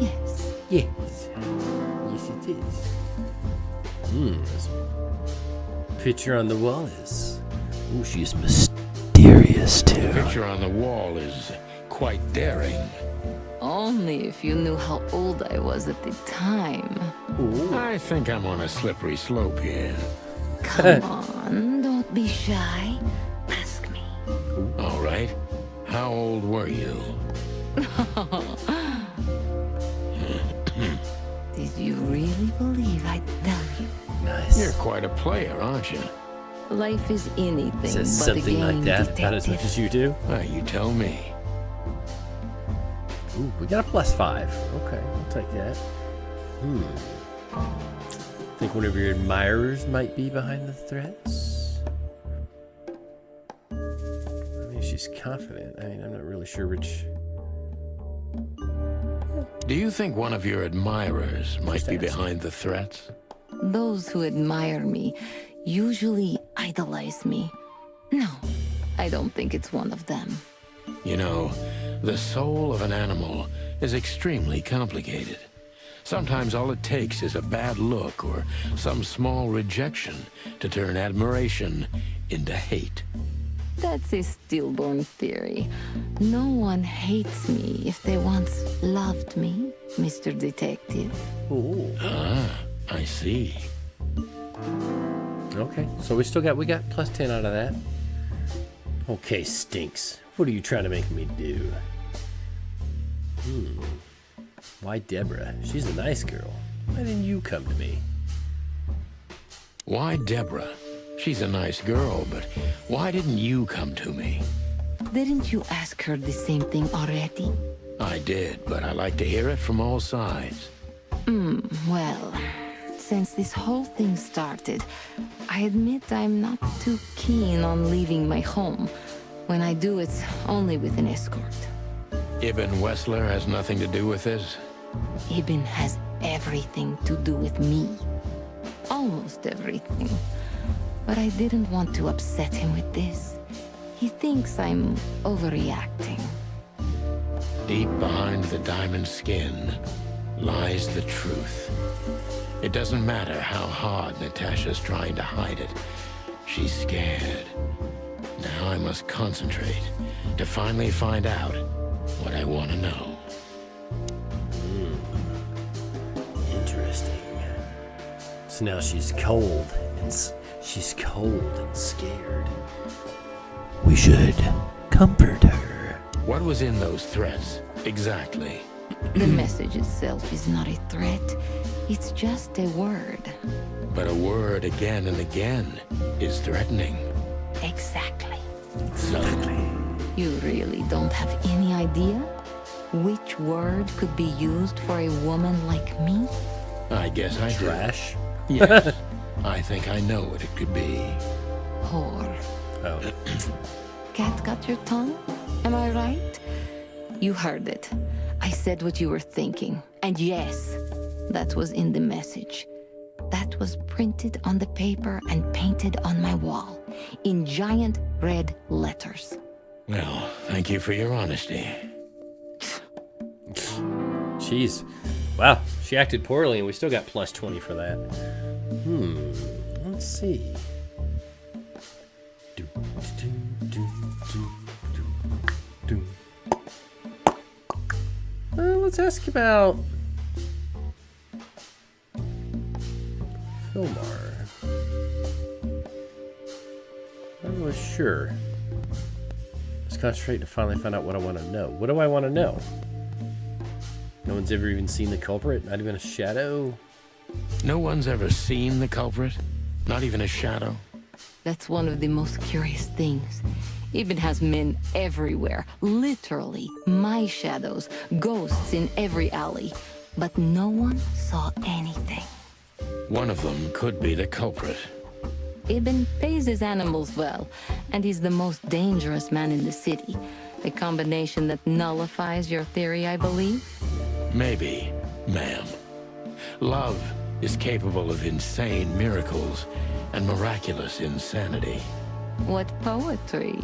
Yes. Yes. Yes, it is. This picture on the wall is... Ooh, she's mysterious, too. The picture on the wall is quite daring. Only if you knew how old I was at the time. I think I'm on a slippery slope here. Come on, don't be shy. Ask me. All right. How old were you? Did you really believe I'd tell you? Nice. You're quite a player, aren't you? Life is anything Says but a something game, like that, detective. not as much as you do. You tell me. Ooh, we got a +5. Okay, I'll take that. Think one of your admirers might be behind the threats? I mean, she's confident. I mean, I'm not really sure which... Do you think one of your admirers might be behind the threats? Those who admire me usually idolize me. No, I don't think it's one of them. You know, the soul of an animal is extremely complicated. Sometimes all it takes is a bad look or some small rejection to turn admiration into hate. That's a stillborn theory. No one hates me if they once loved me, Mr. Detective. Ooh. Ah, I see. Okay, so we got +10 out of that. Okay, Stinks. What are you trying to make me do? Why Deborah? She's a nice girl. Why didn't you come to me? Why Deborah? She's a nice girl, but why didn't you come to me? Didn't you ask her the same thing already? I did, but I like to hear it from all sides. Well, since this whole thing started, I admit I'm not too keen on leaving my home. When I do, it's only with an escort. Ibn Wessler has nothing to do with this? Ibn has everything to do with me. Almost everything. But I didn't want to upset him with this. He thinks I'm overreacting. Deep behind the diamond skin lies the truth. It doesn't matter how hard Natasha's trying to hide it. She's scared. Now I must concentrate to finally find out what I want to know. Interesting. So now she's cold and scared. We should comfort her. What was in those threats, exactly? The message itself is not a threat. It's just a word. But a word again and again is threatening. Exactly. Exactly. You really don't have any idea which word could be used for a woman like me? I guess I do. Trash? Yes. I think I know what it could be. Whore. Oh. Cat got your tongue? Am I right? You heard it. I said what you were thinking. And yes, that was in the message. That was printed on the paper and painted on my wall in giant red letters. Well, thank you for your honesty. Jeez. Wow, she acted poorly and we still got +20 for that. Let's see. Let's ask about Filmar. Not really sure. Let's concentrate to finally find out what I want to know. What do I want to know? No one's ever even seen the culprit? Not even a shadow? No one's ever seen the culprit? Not even a shadow? That's one of the most curious things. Ibn has men everywhere, literally, my shadows, ghosts in every alley. But no one saw anything. One of them could be the culprit. Ibn pays his animals well, and he's the most dangerous man in the city. A combination that nullifies your theory, I believe? Maybe, ma'am. Love is capable of insane miracles and miraculous insanity. What poetry.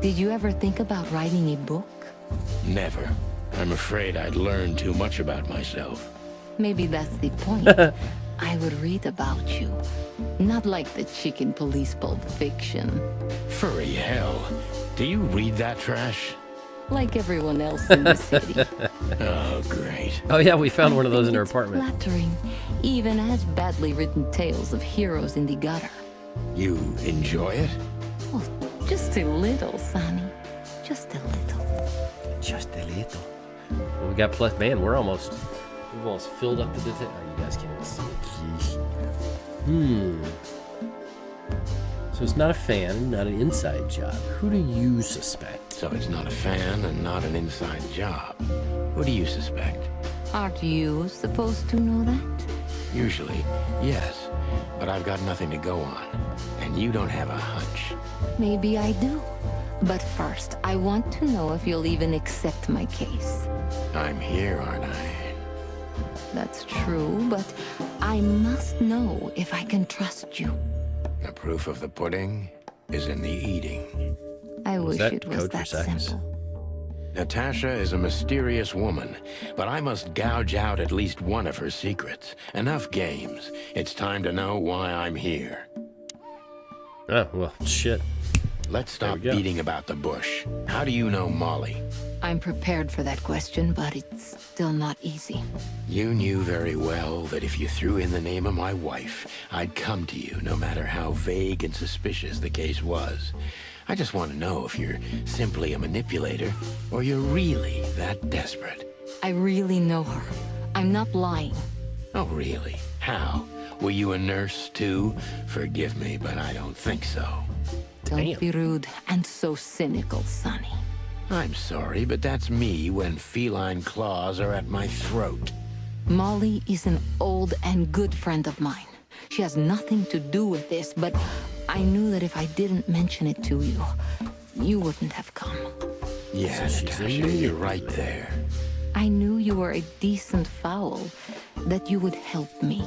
Did you ever think about writing a book? Never. I'm afraid I'd learned too much about myself. Maybe that's the point. I would read about you. Not like the chicken police Pulp Fiction. Furry hell. Do you read that trash? Like everyone else in the city. Oh, great. Oh yeah, we found one of those in her apartment. Flattering, even as badly written tales of heroes in the gutter. You enjoy it? Well, just a little, Sonny. Just a little. Just a little. Well, we got plus, man, we've almost filled up the detail. Oh, you guys can't even see it. So it's not a fan, not an inside job. Who do you suspect? So it's not a fan and not an inside job. Who do you suspect? Aren't you supposed to know that? Usually, yes. But I've got nothing to go on. And you don't have a hunch. Maybe I do. But first, I want to know if you'll even accept my case. I'm here, aren't I? That's true, but I must know if I can trust you. The proof of the pudding is in the eating. I wish it was that simple. Natasha is a mysterious woman, but I must gouge out at least one of her secrets. Enough games. It's time to know why I'm here. Oh, well, shit. Let's stop beating about the bush. How do you know Molly? I'm prepared for that question, but it's still not easy. You knew very well that if you threw in the name of my wife, I'd come to you no matter how vague and suspicious the case was. I just want to know if you're simply a manipulator or you're really that desperate. I really know her. I'm not lying. Oh, really? How? Were you a nurse, too? Forgive me, but I don't think so. Don't be rude and so cynical, Sonny. I'm sorry, but that's me when feline claws are at my throat. Molly is an old and good friend of mine. She has nothing to do with this, but I knew that if I didn't mention it to you, you wouldn't have come. Yeah, Natasha, you're right there. I knew you were a decent fowl, that you would help me.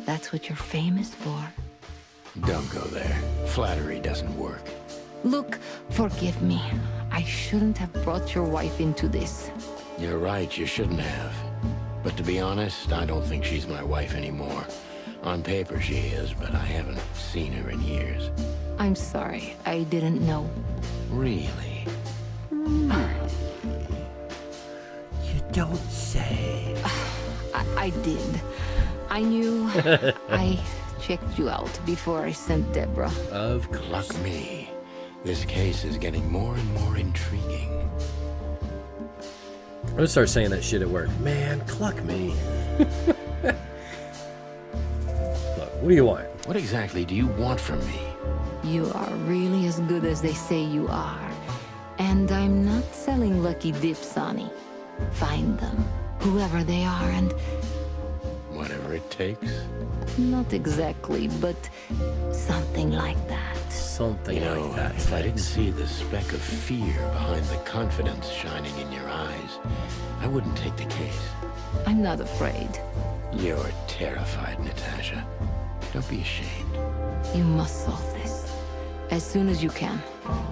That's what you're famous for. Don't go there. Flattery doesn't work. Look, forgive me. I shouldn't have brought your wife into this. You're right, you shouldn't have. But to be honest, I don't think she's my wife anymore. On paper she is, but I haven't seen her in years. I'm sorry, I didn't know. Really? You don't say. I did. I knew. I checked you out before I sent Deborah. Of course. Luck me. This case is getting more and more intriguing. I'm gonna start saying that shit at work. Man, cluck me. Look, what do you want? What exactly do you want from me? You are really as good as they say you are. And I'm not selling lucky dips, Sonny. Find them, whoever they are, and... Whatever it takes? Not exactly, but something like that. Something like that. If I didn't see the speck of fear behind the confidence shining in your eyes, I wouldn't take the case. I'm not afraid. You're terrified, Natasha. Don't be ashamed. You must solve this. As soon as you can.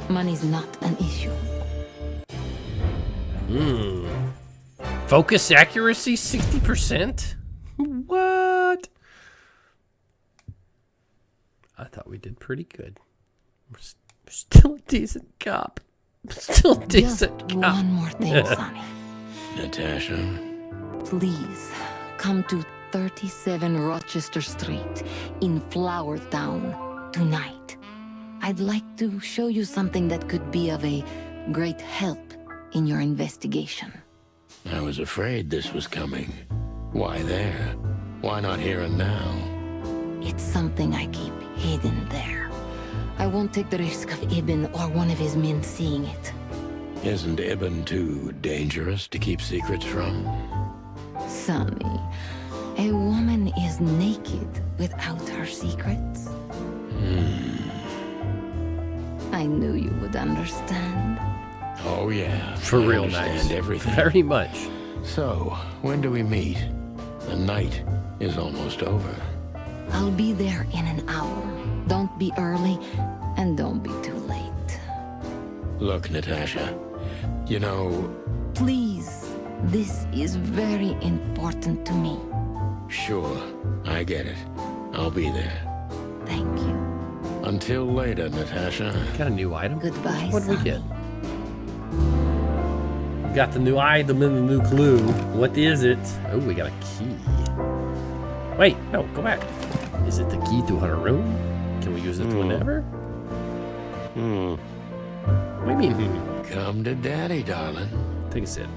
Money's not an issue. Focus accuracy 60%? What? I thought we did pretty good. We're still a decent cop. Still a decent Just cop. one more thing, Sonny. Natasha. Please, come to 37 Rochester Street in Flower Town tonight. I'd like to show you something that could be of a great help in your investigation. I was afraid this was coming. Why there? Why not here and now? It's something I keep hidden there. I won't take the risk of Ibn or one of his men seeing it. Isn't Ibn too dangerous to keep secrets from? Sonny, a woman is naked without her secrets. I knew you would understand. Oh yeah. For I real understand nice. everything. Very much. So, when do we meet? The night is almost over. I'll be there in an hour. Don't be early, and don't be too late. Look, Natasha, you know... Please, this is very important to me. Sure, I get it. I'll be there. Thank you. Until later, Natasha. Got a new item? Goodbye, What did we Sonny. get? We got the new item and the new clue. What is it? Oh, we got a key. Wait, no, go back. Is it the key to her room? Can we use it whenever? What do you mean? Come to daddy, darling. Take a sip.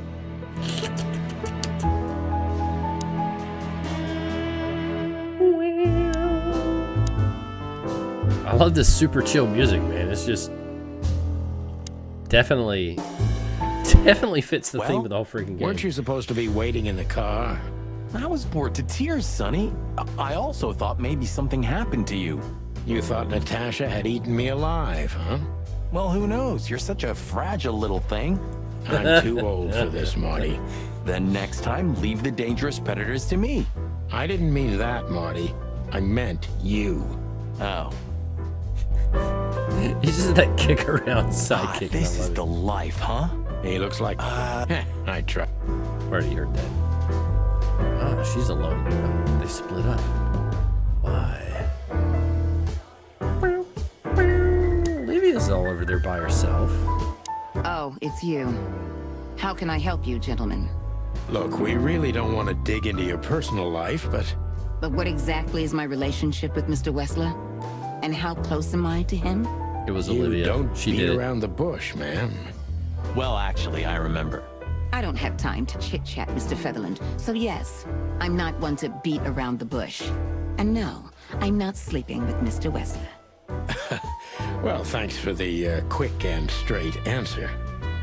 I love this super chill music, man. It's just definitely fits the theme of the whole freaking game. Weren't you supposed to be waiting in the car? I was bored to tears, Sonny. I also thought maybe something happened to you. You thought Natasha had eaten me alive, huh? Well, who knows? You're such a fragile little thing. I'm too old for this, Marty. Then next time, leave the dangerous predators to me. I didn't mean that, Marty. I meant you. Oh. He's just that kick around sidekick. This is the life, huh? He looks like... I tried. Already heard that. Oh, she's alone. They split up. Why? Olivia's all over there by herself. Oh, it's you. How can I help you, gentlemen? Look, we really don't want to dig into your personal life, but... But what exactly is my relationship with Mr. Wessler? And how close am I to him? It was You Olivia. don't She beat did it. around the bush, ma'am. Well, actually, I remember. I don't have time to chit-chat, Mr. Featherland. So yes, I'm not one to beat around the bush. And no, I'm not sleeping with Mr. Wessler. Well, thanks for the quick and straight answer.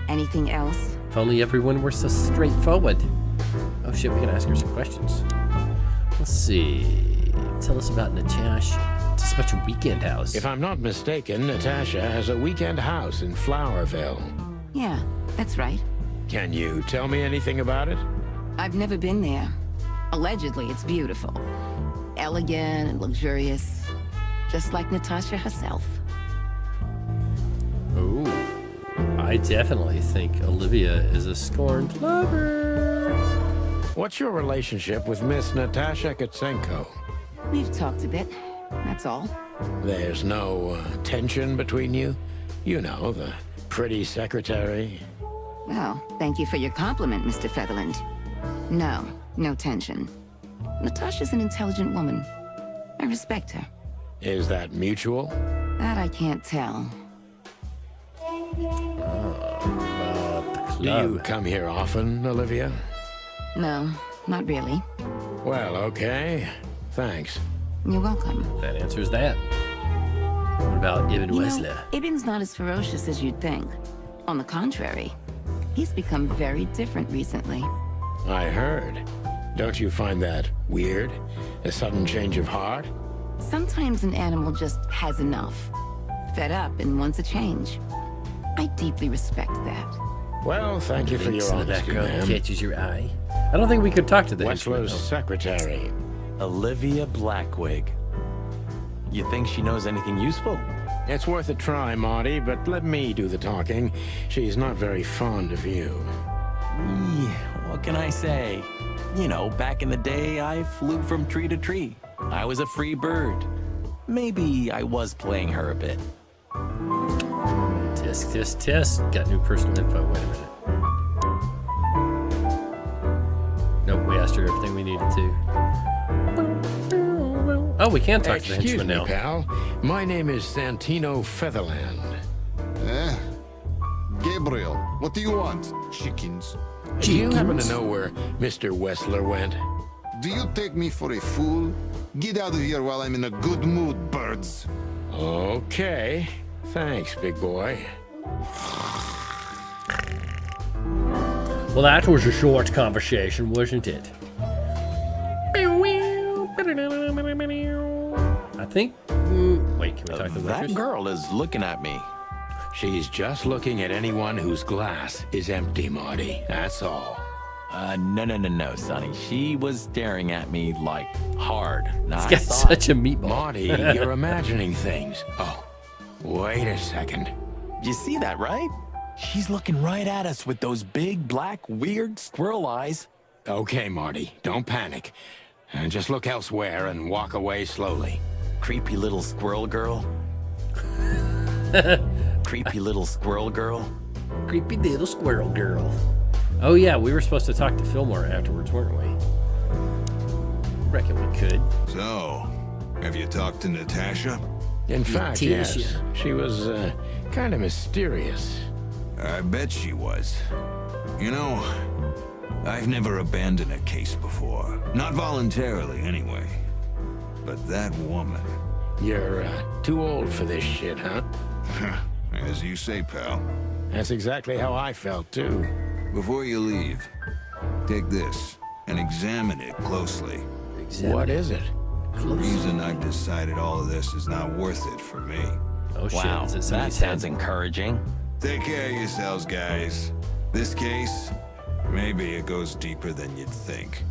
Anything else? If only everyone were so straightforward. Oh shit, we can ask her some questions. Let's see. Tell us about Natasha. It's a special weekend house. If I'm not mistaken, Natasha has a weekend house in Flowerville. Yeah, that's right. Can you tell me anything about it? I've never been there. Allegedly, it's beautiful. Elegant and luxurious. Just like Natasha herself. Ooh. I definitely think Olivia is a scorned lover. What's your relationship with Miss Natasha Katsenko? We've talked a bit, that's all. There's no tension between you? You know, the pretty secretary. Well, thank you for your compliment, Mr. Featherland. No, no tension. Natasha's an intelligent woman. I respect her. Is that mutual? That I can't tell. Do you come here often, Olivia? No, not really. Well, okay. Thanks. You're welcome. That answers that. What about Ibn You Wessler? know, Ibn's not as ferocious as you'd think. On the contrary, he's become very different recently. I heard. Don't you find that weird? A sudden change of heart? Sometimes an animal just has enough. Fed up and wants a change. I deeply respect that. Well, thank you for your in the honesty, background ma'am. catches your eye. I don't think we could talk to the Wessler's secretary. Olivia Blackwig. You think she knows anything useful? It's worth a try, Marty, but let me do the talking. She's not very fond of you. What can I say? You know, back in the day, I flew from tree to tree. I was a free bird. maybe I was playing her a bit. Tisk, tisk, tisk. Got new personal info. Wait a minute. Nope, we asked her everything we needed to. Oh, we can talk to the Excuse henchman me, now. pal. My name is Santino Featherland. Gabriel, what do you want? Chickens. Do you happen to know where Mr. Wessler went? Do you take me for a fool? Get out of here while I'm in a good mood, birds. Okay. Thanks, big boy. Well, that was a short conversation, wasn't it? I think... wait, can we talk to the That waitress? girl is looking at me. She's just looking at anyone whose glass is empty, Marty. That's all. No, Sonny. She was staring at me like hard. Now, He's got such a meatball. Marty, you're imagining things. Oh, wait a second. You see that, right? She's looking right at us with those big, black, weird squirrel eyes. Okay, Marty, don't panic. And just look elsewhere and walk away slowly. Creepy little squirrel girl. Creepy little squirrel girl. Creepy little squirrel girl. Oh yeah, we were supposed to talk to Fillmore afterwards, weren't we? Reckon we could. So, have you talked to Natasha? In fact, Natasha. yes. She was kind of mysterious. I bet she was. You know, I've never abandoned a case before. Not voluntarily, anyway. But that woman... You're too old for this shit, huh? As you say, pal. That's exactly how I felt, too. Before you leave, take this and examine it closely. What is it? The reason I've decided all of this is not worth it for me. Oh shit, Wow, is it that somebody's sounds head? encouraging. Take care of yourselves, guys. This case, maybe it goes deeper than you'd think.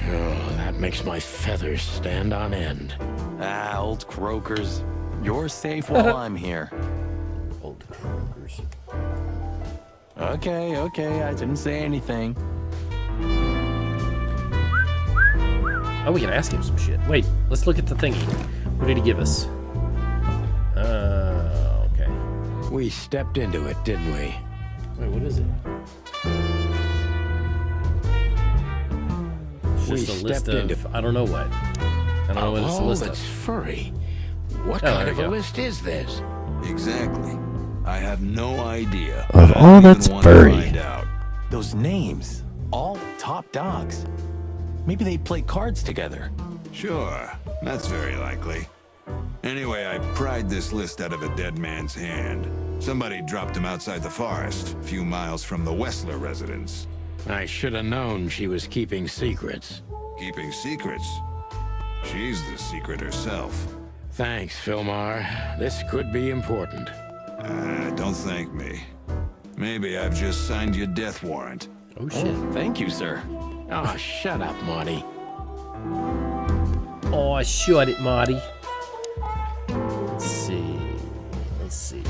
Oh, that makes my feathers stand on end. Ah, old croakers. You're safe while I'm here. Old croakers. Okay, I didn't say anything. Oh, we can ask him some shit. Wait, let's look at the thingy. What did he give us? Okay. We stepped into it, didn't we? Wait, what is it? It's We just a list stepped into- of... I don't know what. I don't know what it's a Oh, list it's of. furry. What Oh, kind there of we a go. list is this? Exactly. I have no idea. Of but I all don't that's even want to furry. find out. Those names, all top dogs. Maybe they play cards together. Sure, that's very likely. Anyway, I pried this list out of a dead man's hand. Somebody dropped him outside the forest, a few miles from the Wessler residence. I should have known she was keeping secrets. Keeping secrets? She's the secret herself. Thanks, Fillmore. This could be important. Don't thank me. Maybe I've just signed your death warrant. Oh shit. Thank you, sir. Oh, shut up, Marty. Oh, shut it, Marty. Let's see. Let's see.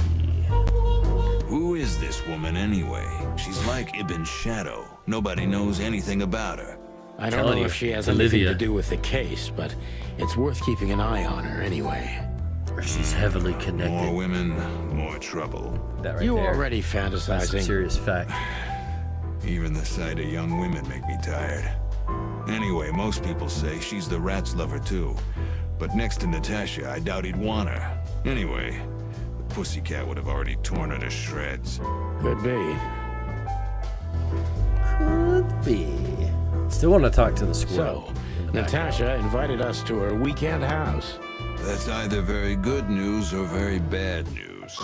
Who is this woman anyway? She's like Ibn Shadow. Nobody knows anything about her. I don't Telling know you, if she has it's anything Olivia. to do with the case, but it's worth keeping an eye on her anyway. She's heavily More connected. women, more trouble. That right You there. already That's some fantasizing. serious fact. Even the sight of young women make me tired. Anyway, most people say she's the rat's lover too. But next to Natasha, I doubt he'd want her. Anyway, the pussycat would have already torn her to shreds. Could be. Could be. Still want to talk to the squirrel. So, Natasha invited us to her weekend house. That's either very good news or very bad news.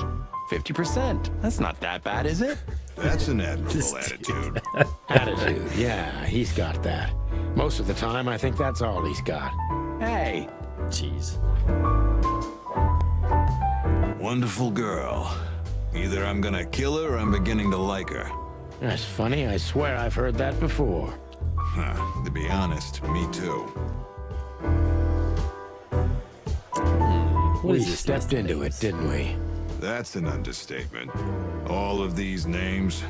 50%. That's not that bad, is it? That's an admirable attitude. Attitude, yeah, he's got that. Most of the time, I think that's all he's got. Hey, Jeez. Wonderful girl. Either I'm gonna kill her or I'm beginning to like her. That's funny, I swear I've heard that before. Huh, to be honest, me too. What We is this stepped list of into it, names? didn't we? That's an understatement. All of these names,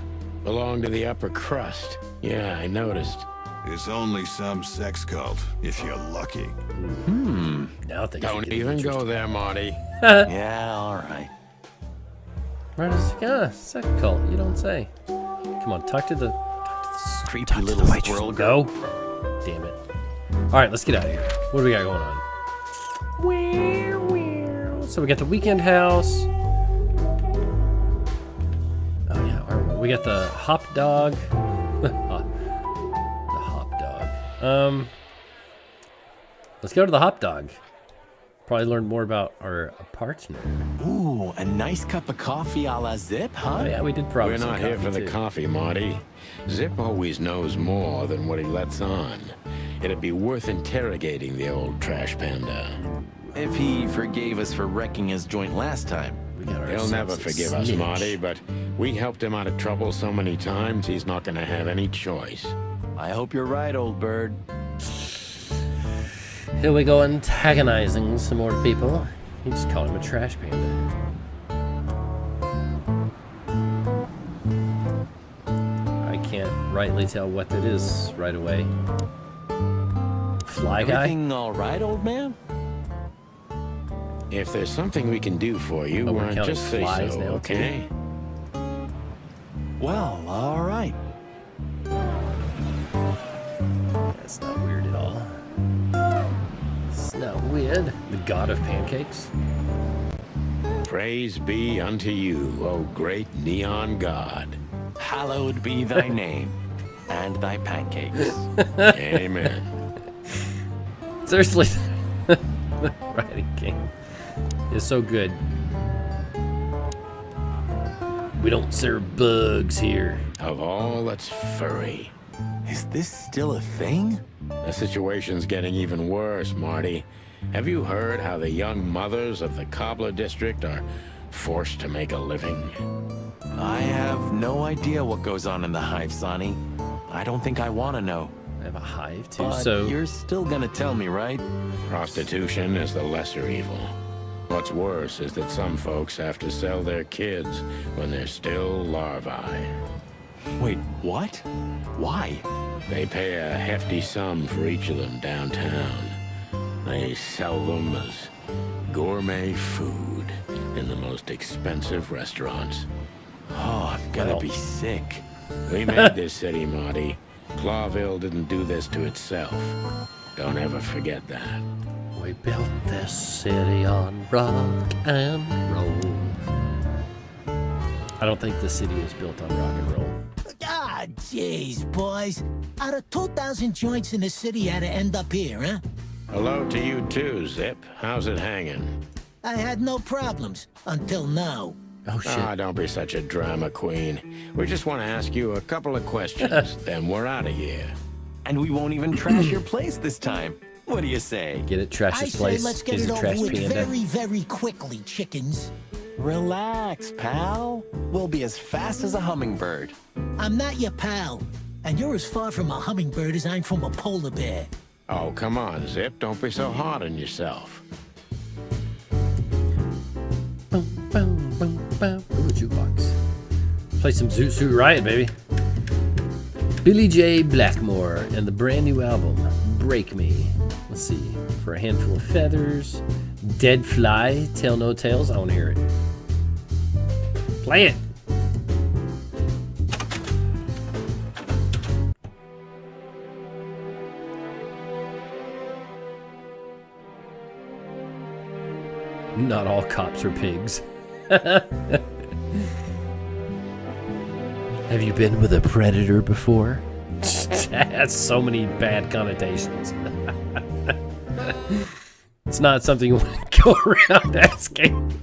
Belong to the upper crust. Yeah, I noticed. It's only some sex cult, if you're lucky. Now things Don't even go there, Marty. Yeah, all right. Where does it go? Sex cult, you don't say. Come on, talk to the Creepy little squirrel go. Damn it. Alright, let's get out of here. What do we got going on? So we got the weekend house. Oh yeah, we got the hop dog. The hop dog. Let's go to the hop dog. Probably learn more about our partner. Ooh, a nice cup of coffee a la Zip, huh? Oh yeah, we did probably. We're not here for the coffee, Marty. Zip always knows more than what he lets on. It'd be worth interrogating the old trash panda. If he forgave us for wrecking his joint last time. He'll never forgive us, Marty, but we helped him out of trouble so many times, he's not gonna have any choice. I hope you're right, old bird. Here we go, antagonizing some more people. You just call him a trash panda. I can't rightly tell what that is right away. Fly guy? Everything all right, old man? If there's something we can do for you, just say so, okay? Well, all right. That's not weird at all. It's not weird. The god of pancakes? Praise be unto you, O great neon god. Hallowed be thy name, and thy pancakes. Amen. Seriously, the writing game is so good. We don't serve bugs here. Of all that's furry. Is this still a thing? The situation's getting even worse, Marty. Have you heard how the young mothers of the Cobbler District are forced to make a living? I have no idea what goes on in the hive, Sonny. I don't think I want to know. I have a hive too, But so you're still gonna tell me, right? Prostitution is the lesser evil. What's worse is that some folks have to sell their kids when they're still larvae. Wait, what? Why? They pay a hefty sum for each of them downtown. They sell them as gourmet food in the most expensive restaurants. Oh, I'm gonna be sick. We made this city, Marty. Clawville didn't do this to itself. Don't ever forget that. we built this city on rock and roll. I don't think the city is built on rock and roll. Ah, jeez, boys. Out of 2,000 joints in the city, how'd it end up here, huh? Hello to you too, Zip. How's it hanging? I had no problems, until now. Oh, shit. Ah, don't be such a drama queen. We just want to ask you a couple of questions, then we're out of here. And we won't even trash your place this time. What do you say? Get it, trash I his say place. let's get He's it a over trash with panda. very, very quickly, chickens. Relax, pal. We'll be as fast as a hummingbird. I'm not your pal, and you're as far from a hummingbird as I'm from a polar bear. Oh, come on, Zip. Don't be so hard on yourself. Ooh, jukebox. Play some Zoot Suit Riot, baby. Billy J. Blackmore and the brand new album, Break Me. Let's see. For a handful of feathers. Dead Fly, Tell No Tales. I want to hear it. Play it. Not all cops are pigs. Have you been with a predator before? That's so many bad connotations. It's not something you want to go around asking.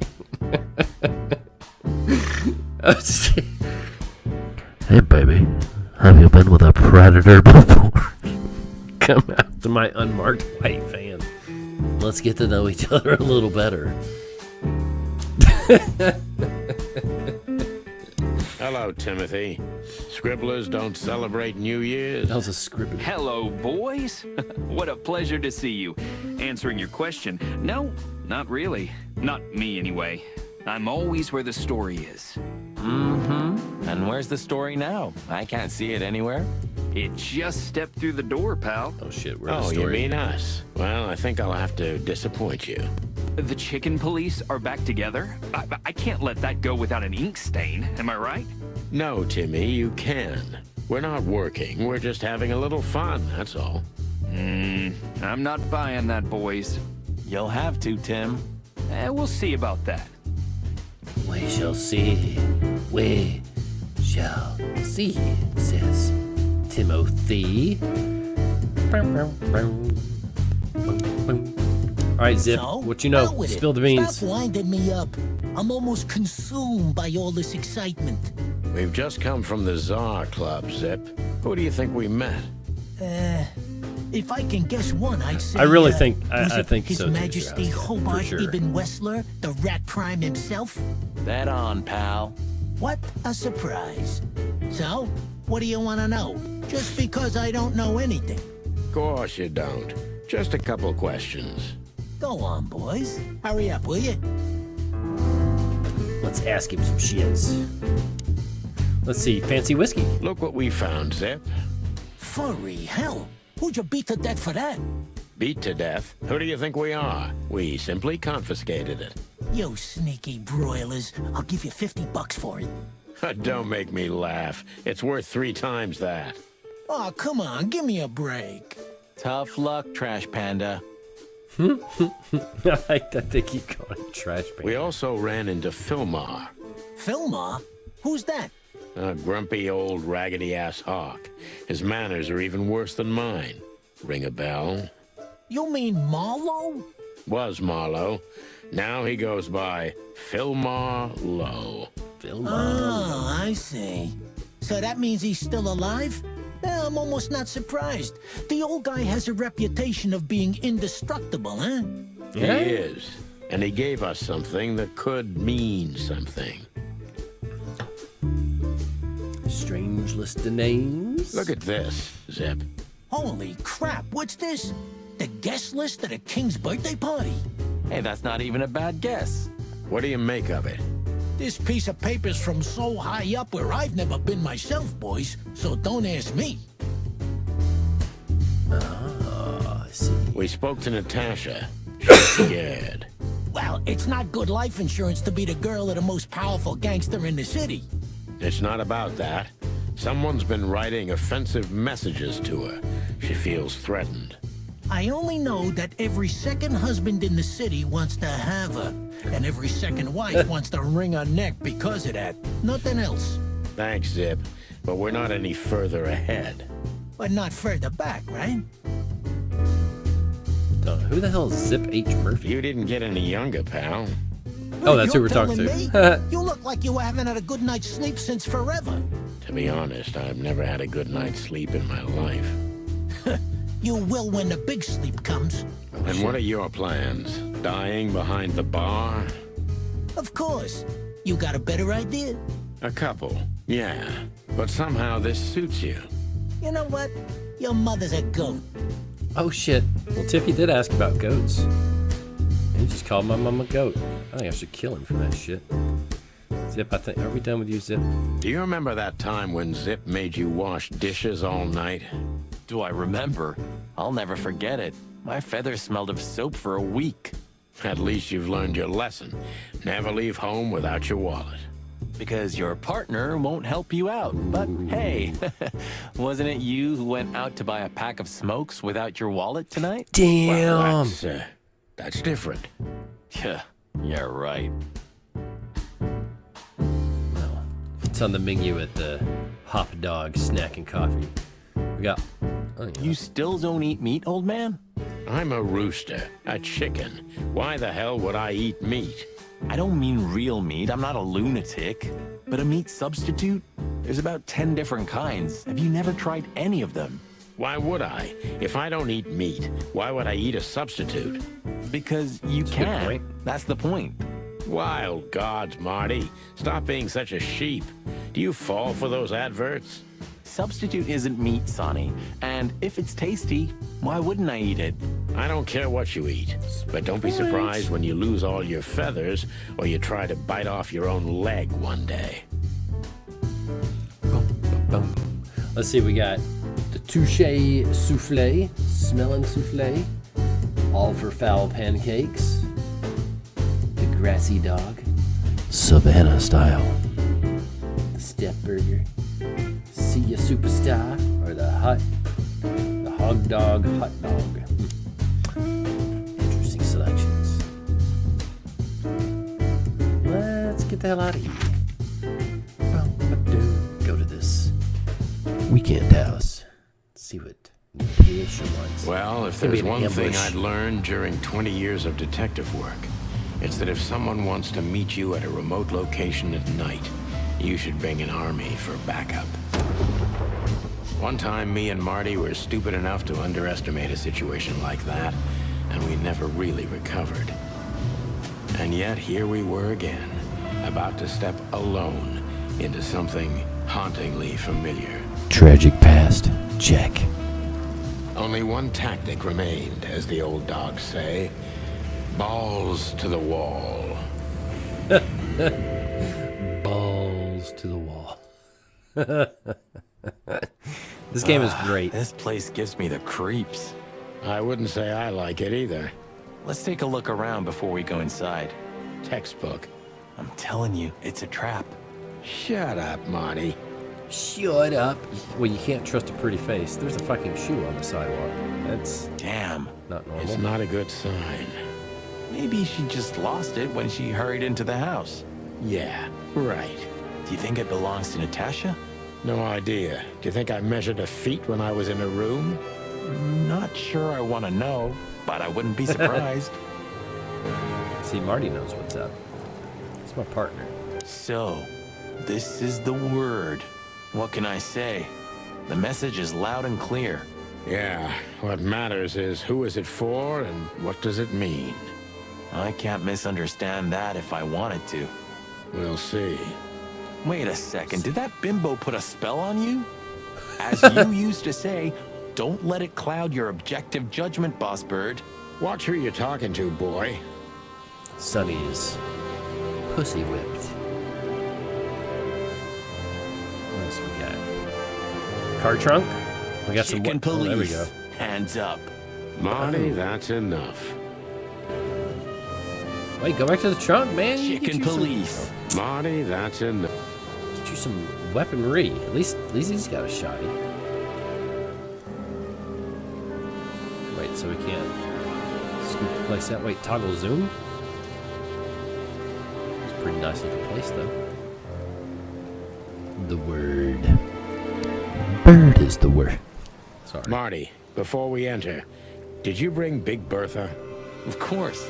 Hey, baby. Have you been with a predator before? Come out to my unmarked white van. Let's get to know each other a little better. Hello, Timothy. Scribblers don't celebrate New Year's. That was a scribbler. Hello, boys. What a pleasure to see you. Answering your question, no, not really. Not me, anyway. I'm always where the story is. Mm-hmm. And where's the story now? I can't see it anywhere. It just stepped through the door, pal. Oh shit, we're Oh, you mean us? Well, I think I'll have to disappoint you. The chicken police are back together? I can't let that go without an ink stain, am I right? No, Timmy, you can. We're not working, we're just having a little fun, that's all. I'm not buying that, boys. You'll have to, Tim. We'll see about that. We shall see. We shall see, says Timothy. Alright, Zip, So, what you know? out with it. Spill the beans. Stop winding me up. I'm almost consumed by all this excitement. We've just come from the Tsar Club, Zip. Who do you think we met? If I can guess one, I'd say. I really think was I it think His so too, Majesty Strauss. Hobart For sure. Ibn Wessler, the Rat Prime himself. Bet on, pal. What a surprise! So, what do you want to know? Just because I don't know anything. Of course you don't. Just a couple questions. Go on, boys. Hurry up, will you? Let's ask him some shiz. Let's see, fancy whiskey. Look what we found, Zip. Furry hell! Who'd you beat to death for that? Beat to death? Who do you think we are? We simply confiscated it. You sneaky broilers. I'll give you $50 for it. Don't make me laugh. It's worth 3 times that. Oh, come on, give me a break. Tough luck, Trash Panda. I think you call it trash pan. We also ran into Filmar, Filmar? Who's that? a grumpy old raggedy-ass hawk. His manners are even worse than mine. Ring a bell? You mean Marlowe? Was Marlowe. Now he goes by Filmar Lowe. Oh, I see. So that means he's still alive? Yeah, I'm almost not surprised. The old guy has a reputation of being indestructible, huh? He is. And he gave us something that could mean something. Strange list of names. Look at this, Zip. Holy crap, what's this? The guest list at a king's birthday party? Hey, that's not even a bad guess. What do you make of it? This piece of paper's from so high up where I've never been myself, boys, so don't ask me. Ah, I see. We spoke to Natasha. She's scared. Well, it's not good life insurance to be the girl of the most powerful gangster in the city. It's not about that. Someone's been writing offensive messages to her. She feels threatened. I only know that every second husband in the city wants to have her, and every second wife wants to wring her neck because of that. Nothing else. Thanks, Zip, but we're not any further ahead. But not further back, right? Who the hell is Zip H. Murphy? You didn't get any younger, pal. Oh, that's who we're You're talking telling to. me? You look like you haven't had a good night's sleep since forever. To be honest, I've never had a good night's sleep in my life. You will when the big sleep comes. And what are your plans? Dying behind the bar? Of course. You got a better idea? A couple, yeah. But somehow this suits you. You know what? Your mother's a goat. Oh shit. Well, Tiffy did ask about goats. He just called my mom a goat. I think I should kill him for that shit. Zip, are we done with you, Zip? Do you remember that time when Zip made you wash dishes all night? Do I remember? I'll never forget it. My feathers smelled of soap for a week. At least you've learned your lesson. Never leave home without your wallet. Because your partner won't help you out. But hey, wasn't it you who went out to buy a pack of smokes without your wallet tonight? Damn. Well, that's different. Yeah, right. Well, it's on the menu at the Hop Dog Snack and Coffee. We got... You still don't eat meat, old man? I'm a rooster, a chicken. Why the hell would I eat meat? I don't mean real meat. I'm not a lunatic. But a meat substitute? There's about 10 different kinds. Have you never tried any of them? Why would I? If I don't eat meat, why would I eat a substitute? Because you can. That's the point. Wild gods, Marty. Stop being such a sheep. Do you fall for those adverts? Substitute isn't meat, Sonny. And if it's tasty, why wouldn't I eat it? I don't care what you eat. But don't be surprised when you lose all your feathers or you try to bite off your own leg one day. Boom, boom. Let's see, we got The touche souffle, smelling souffle. All for foul pancakes. The grassy dog. Savannah style. The step burger. See ya superstar. Or the hog dog hot dog. Interesting selections. Let's get the hell out of here. Go to this weekend house. See what Natasha wants. Well, if there's one thing I'd learned during 20 years of detective work, it's that if someone wants to meet you at a remote location at night, you should bring an army for backup. One time, me and Marty were stupid enough to underestimate a situation like that, and we never really recovered. And yet, here we were again, about to step alone into something hauntingly familiar. Tragic past. Check. Only one tactic remained, as the old dogs say. Balls to the wall. Balls to the wall. This game is great. This place gives me the creeps. I wouldn't say I like it either. Let's take a look around before we go inside. Textbook. I'm telling you, it's a trap. Shut up, Marty. Shut up. Well, you can't trust a pretty face. There's a fucking shoe on the sidewalk. That's damn not normal. It's not a good sign. Maybe she just lost it when she hurried into the house. Yeah, right. Do you think it belongs to Natasha? No idea. Do you think I measured her feet when I was in her room? Not sure I want to know, but I wouldn't be surprised. See, Marty knows what's up. He's my partner. So, this is the word. What can I say? The message is loud and clear. Yeah, what matters is who is it for and what does it mean? I can't misunderstand that if I wanted to. We'll see. Wait a second, did that bimbo put a spell on you? As you used to say, don't let it cloud your objective judgment, Boss Bird. Watch who you're talking to, boy. Sonny is pussy whipped. What else we got? Car trunk? We got some Chicken police. Oh, there we go. Hands up. Marty, that's enough. Wait, go back to the trunk, man. Chicken police. Marty, that's enough. Get you some weaponry. At least he's got a shotty. Wait, so we can't scoop the place out. Wait, toggle zoom? It's a pretty nice looking place, though. The word. Bird is the word. Sorry. Marty, before we enter, did you bring Big Bertha? Of course.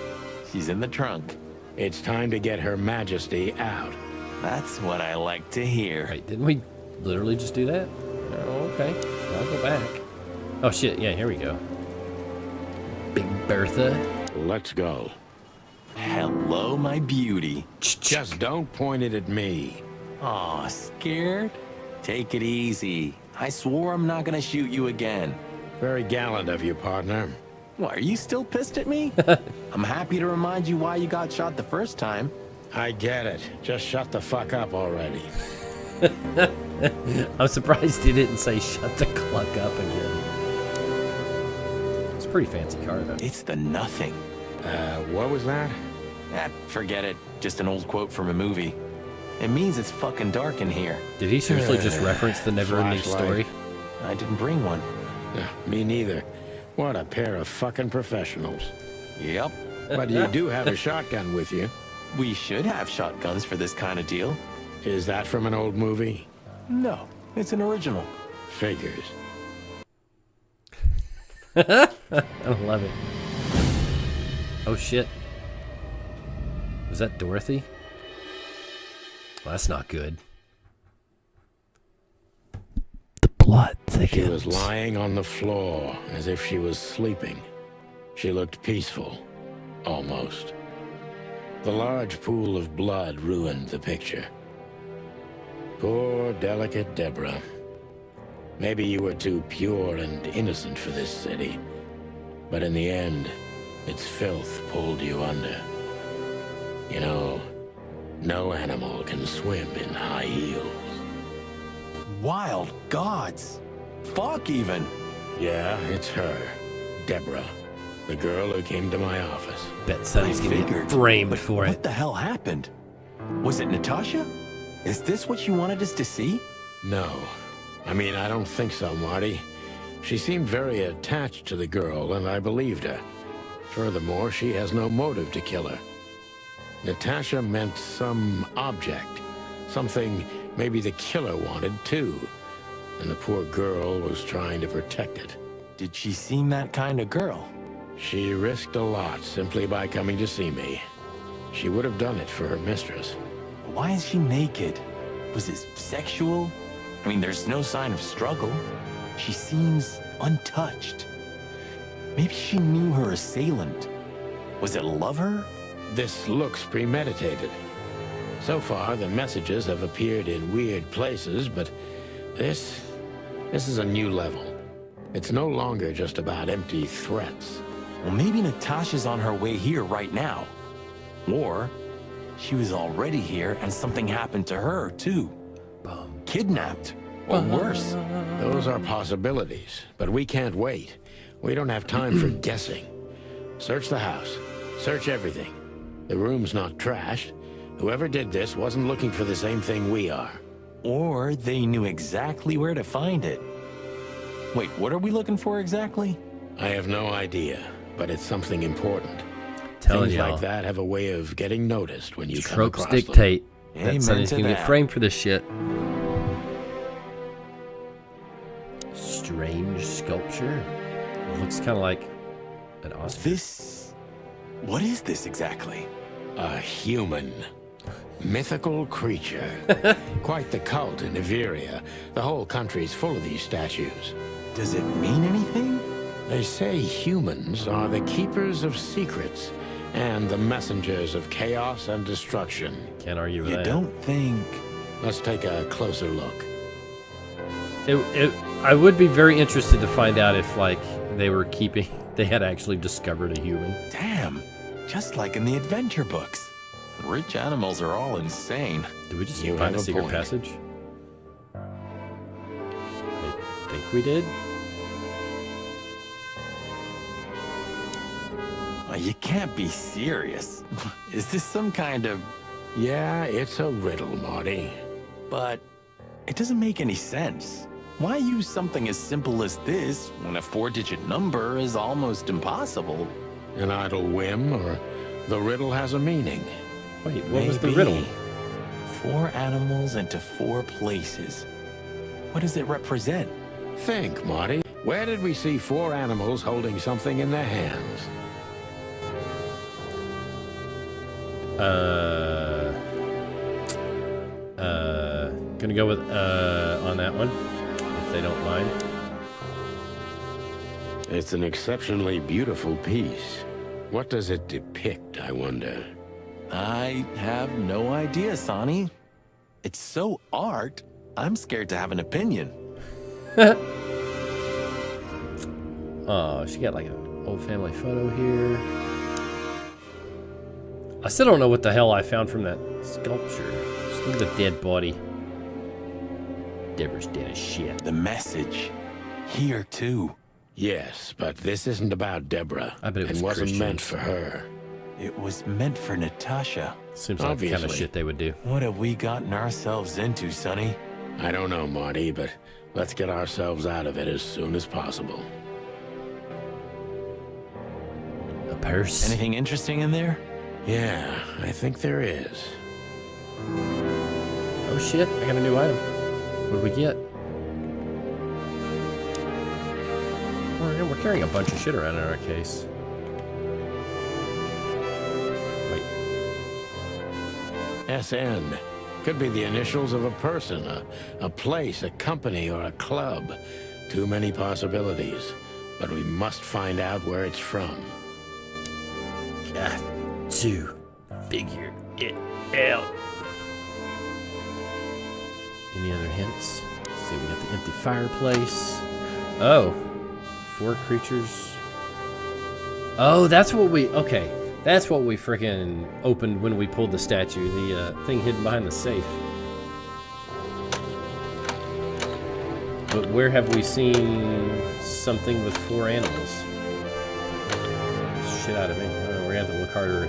She's in the trunk. It's time to get Her Majesty out. That's what I like to hear. Wait, didn't we literally just do that? Oh, okay. I'll go back. Oh, shit. Yeah, here we go. Big Bertha. Let's go. Hello, my beauty. Just don't point it at me. Aw, scared? Take it easy. I swore I'm not gonna shoot you again. Very gallant of you, partner. What, are you still pissed at me? I'm happy to remind you why you got shot the first time. I get it. Just shut the fuck up already. I'm surprised he didn't say shut the cluck up again. It's a pretty fancy car, though. It's the nothing. What was that? Forget it. Just an old quote from a movie. It means it's fucking dark in here. Did he seriously just reference the never-ending story? I didn't bring one. Me neither. What a pair of fucking professionals. Yep. But you do have a shotgun with you. We should have shotguns for this kind of deal. Is that from an old movie? No, it's an original. Figures. I love it. Oh shit. Was that Dorothy? Well, that's not good. The blood thickens. She was lying on the floor as if she was sleeping. She looked peaceful. Almost. The large pool of blood ruined the picture. Poor, delicate Deborah. Maybe you were too pure and innocent for this city. But in the end, its filth pulled you under. You know, no animal can swim in high heels. Wild gods! fuck, even. Yeah, it's her. Deborah. The girl who came to my office. Bet Sonny's gonna get framed for it. What the hell happened? Was it Natasha? Is this what you wanted us to see? No. I mean, I don't think so, Marty. She seemed very attached to the girl, and I believed her. Furthermore, she has no motive to kill her. Natasha meant some object. Something maybe the killer wanted, too. And the poor girl was trying to protect it. Did she seem that kind of girl? She risked a lot simply by coming to see me. She would have done it for her mistress. Why is she naked? Was it sexual? I mean, there's no sign of struggle. She seems untouched. Maybe she knew her assailant. Was it a lover? This looks premeditated. So far, the messages have appeared in weird places, but this is a new level. It's no longer just about empty threats. Well, maybe Natasha's on her way here right now. Or she was already here and something happened to her, too. Kidnapped, or worse. Those are possibilities, but we can't wait. We don't have time for guessing. Search the house. Search everything. The room's not trashed. Whoever did this wasn't looking for the same thing we are. Or they knew exactly where to find it. Wait, what are we looking for exactly? I have no idea, but it's something important. Telling Things y'all. like that have a way of getting noticed when you come Tropes across dictate them. that Sonny's gonna get framed for this shit. Strange sculpture. Looks kind of like an Oscar. What is this exactly? A human. Mythical creature. Quite the cult in Iveria. The whole country's full of these statues. Does it mean anything? They say humans are the keepers of secrets and the messengers of chaos and destruction. Can't argue with You that. don't think... Let's take a closer look. I would be very interested to find out if, like, they had actually discovered a human. Damn, just like in the adventure books. Rich animals are all insane. Did we just You find have a a secret point. passage? I think we did. Oh, you can't be serious. Is this some kind of... Yeah, it's a riddle, Marty. But it doesn't make any sense. Why use something as simple as this when a 4-digit number is almost impossible? An idle whim, or the riddle has a meaning. Wait, what was the riddle? 4 animals into 4 places. What does it represent? Think, Marty. Where did we see 4 animals holding something in their hands? Gonna go with on that one, if they don't mind. It's an exceptionally beautiful piece. What does it depict, I wonder? I have no idea, Sonny. It's so art, I'm scared to have an opinion. Oh, she got like an old family photo here. I still don't know what the hell I found from that sculpture. Just look at the dead body. Deborah's dead as shit. The message. Here, too. Yes, but this isn't about Deborah. I bet it was wasn't meant Christians. for her. It was meant for Natasha. Seems like the kind of Obviously. shit they would do. What have we gotten ourselves into, Sonny? I don't know, Marty, but let's get ourselves out of it as soon as possible. A purse. Anything interesting in there? Yeah, I think there is. Oh shit, I got a new item. What did we get? We're carrying a bunch of shit around in our case. Wait. SN. Could be the initials of a person, a place, a company, or a club. Too many possibilities. But we must find out where it's from. Got to figure it out. Any other hints? Let's see, we got the empty fireplace. Oh, 4 creatures. Oh, that's what we, okay. That's what we freaking opened when we pulled the statue. The thing hidden behind the safe. But where have we seen something with 4 animals? Shit out of me. We're gonna have to look harder.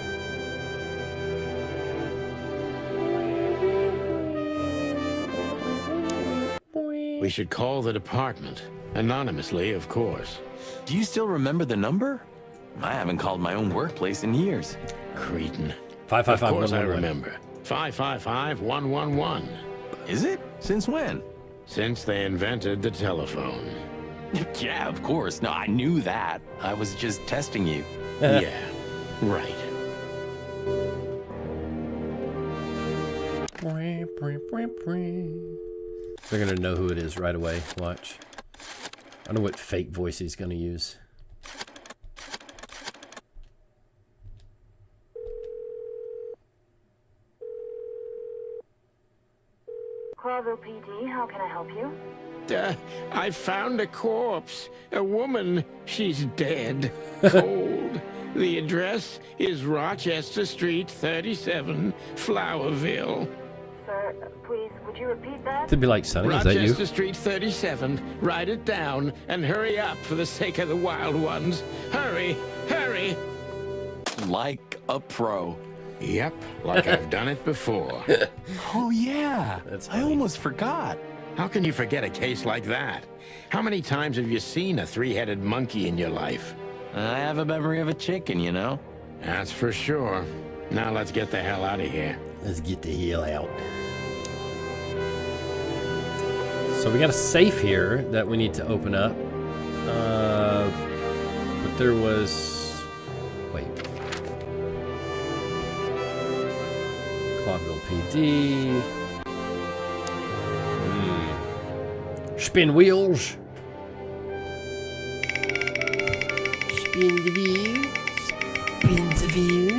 We should call the department. Anonymously, of course. Do you still remember the number? I haven't called my own workplace in years. Cretin. 555-111. Of course I remember. 555-111. Is it? Since when? Since they invented the telephone. Yeah, of course. No, I knew that. I was just testing you. Yeah, right. They're gonna know who it is right away. Watch. I know what fake voice he's gonna use. Clarville PD, how can I help you? I found a corpse. A woman. She's dead. Cold. The address is Rochester Street, 37, Flowerville. Sir, please, would you repeat that? To be like, Sonny, is that you? Rochester Street, 37. Write it down and hurry up for the sake of the wild ones. Hurry, hurry. Like a pro. Yep, like I've done it before. Oh, yeah. I almost forgot. How can you forget a case like that? How many times have you seen a 3-headed monkey in your life? I have a memory of a chicken, you know? That's for sure. Now let's get the hell out of here. Let's get the hell out. So we got a safe here that we need to open up. But there was... Wait. Clarville PD. Spin wheels. Spin the wheel. Spin the wheel.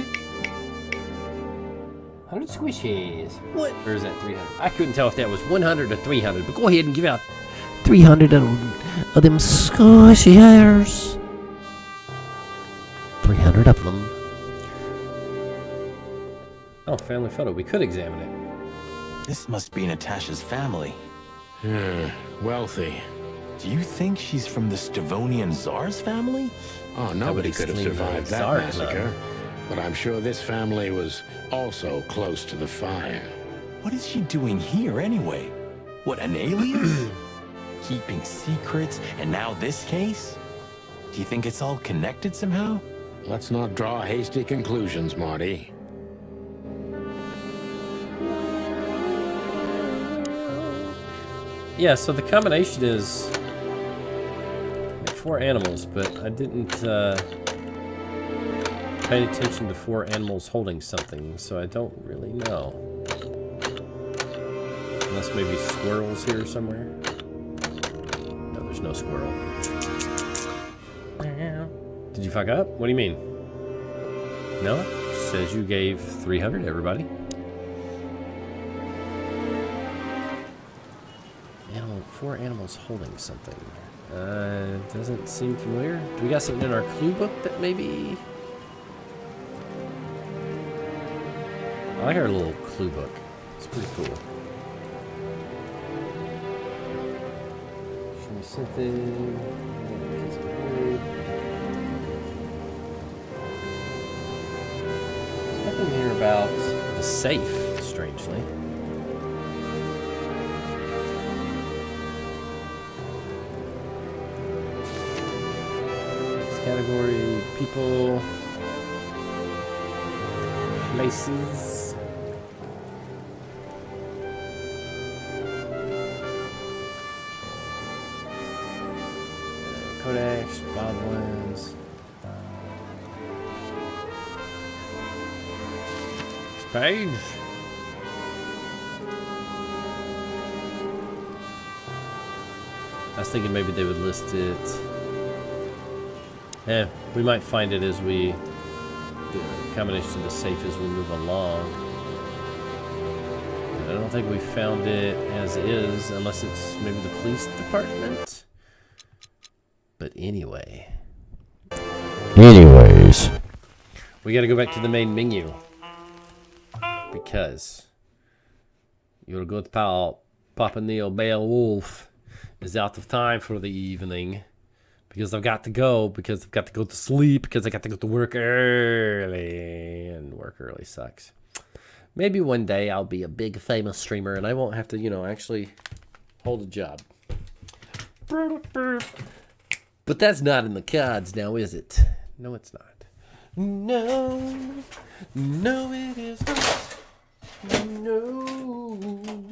100 squishies. What? Or is that 300? I couldn't tell if that was 100 or 300, but go ahead and give out 300 of them squishy hairs. 300 of them. Oh, family photo. We could examine it. This must be Natasha's family. Wealthy. Do you think she's from the Stavonian Tsar's family? Oh, nobody could have survived that Tsar massacre. But I'm sure this family was also close to the fire. What is she doing here anyway? What, an alias? Keeping secrets, and now this case? Do you think it's all connected somehow? Let's not draw hasty conclusions, Marty. Yeah, so the combination is 4 animals, but I didn't pay attention to 4 animals holding something, so I don't really know. Unless maybe squirrels here somewhere. No, there's no squirrel. Did you fuck up? What do you mean? No? Says you gave 300, everybody. 4 animals holding something. Doesn't seem familiar. Do we got something in our clue book that maybe... I like our little clue book. It's pretty cool. Show me something. There's nothing here about the safe, strangely. Category, people, places. Codex, Boblins. Next page. I was thinking maybe they would list it. Yeah, we might find it as we the combination of the safe as we move along. But I don't think we found it as is, unless it's maybe the police department. But anyway. Anyways. We gotta go back to the main menu. Because you're a good pal, Papa Neobeowulf. is out of time for the evening. Because I've got to go. Because I've got to go to sleep. Because I got to go to work early. And work early sucks. Maybe one day I'll be a big famous streamer. And I won't have to, you know, actually hold a job. But that's not in the cards now, is it? No, it's not. No. No, it is not. No.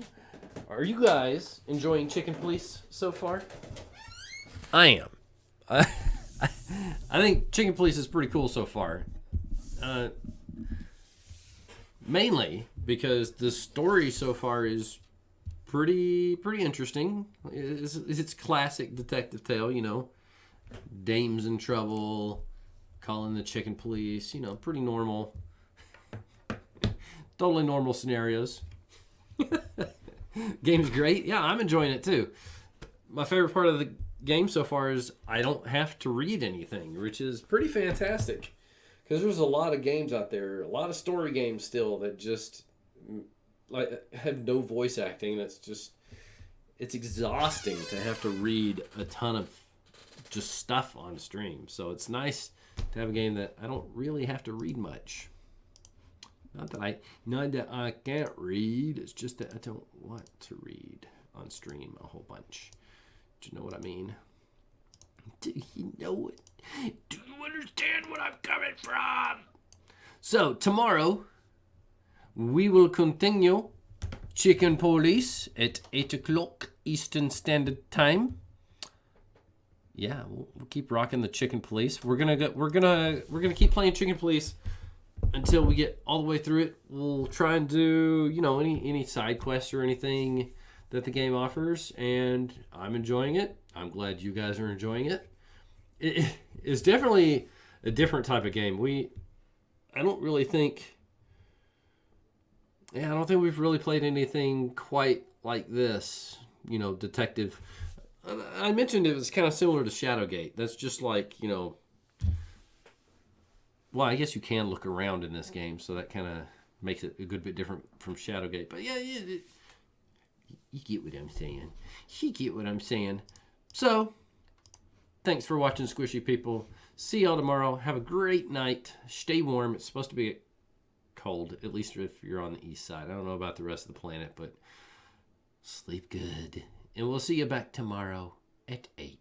Are you guys enjoying Chicken Police so far? I am. I think Chicken Police is pretty cool so far. Mainly because the story so far is pretty interesting. It's classic detective tale, you know. Dame's in trouble, calling the Chicken Police, you know, pretty normal. Totally normal scenarios. Game's great. Yeah, I'm enjoying it too. My favorite part of the game so far is I don't have to read anything, which is pretty fantastic. Because there's a lot of games out there, a lot of story games still that just like have no voice acting. That's just, it's exhausting to have to read a ton of just stuff on stream. So it's nice to have a game that I don't really have to read much. Not that I can't read. It's just that I don't want to read on stream a whole bunch. Do you know what I mean? Do you know it? Do you understand what I'm coming from? So tomorrow we will continue Chicken Police at 8 o'clock Eastern Standard Time. Yeah, we'll keep rocking the Chicken Police. We're gonna keep playing Chicken Police until we get all the way through it. We'll try and do, you know, any side quests or anything that the game offers, and I'm enjoying it. I'm glad you guys are enjoying it. It's definitely a different type of game. I don't think we've really played anything quite like this, you know, detective. I mentioned it was kind of similar to Shadowgate. That's just like, you know, well, I guess you can look around in this game, so that kind of makes it a good bit different from Shadowgate. But yeah, you get what I'm saying. You get what I'm saying. So, thanks for watching, Squishy people. See y'all tomorrow. Have a great night. Stay warm. It's supposed to be cold, at least if you're on the east side. I don't know about the rest of the planet, but sleep good. And we'll see you back tomorrow at 8.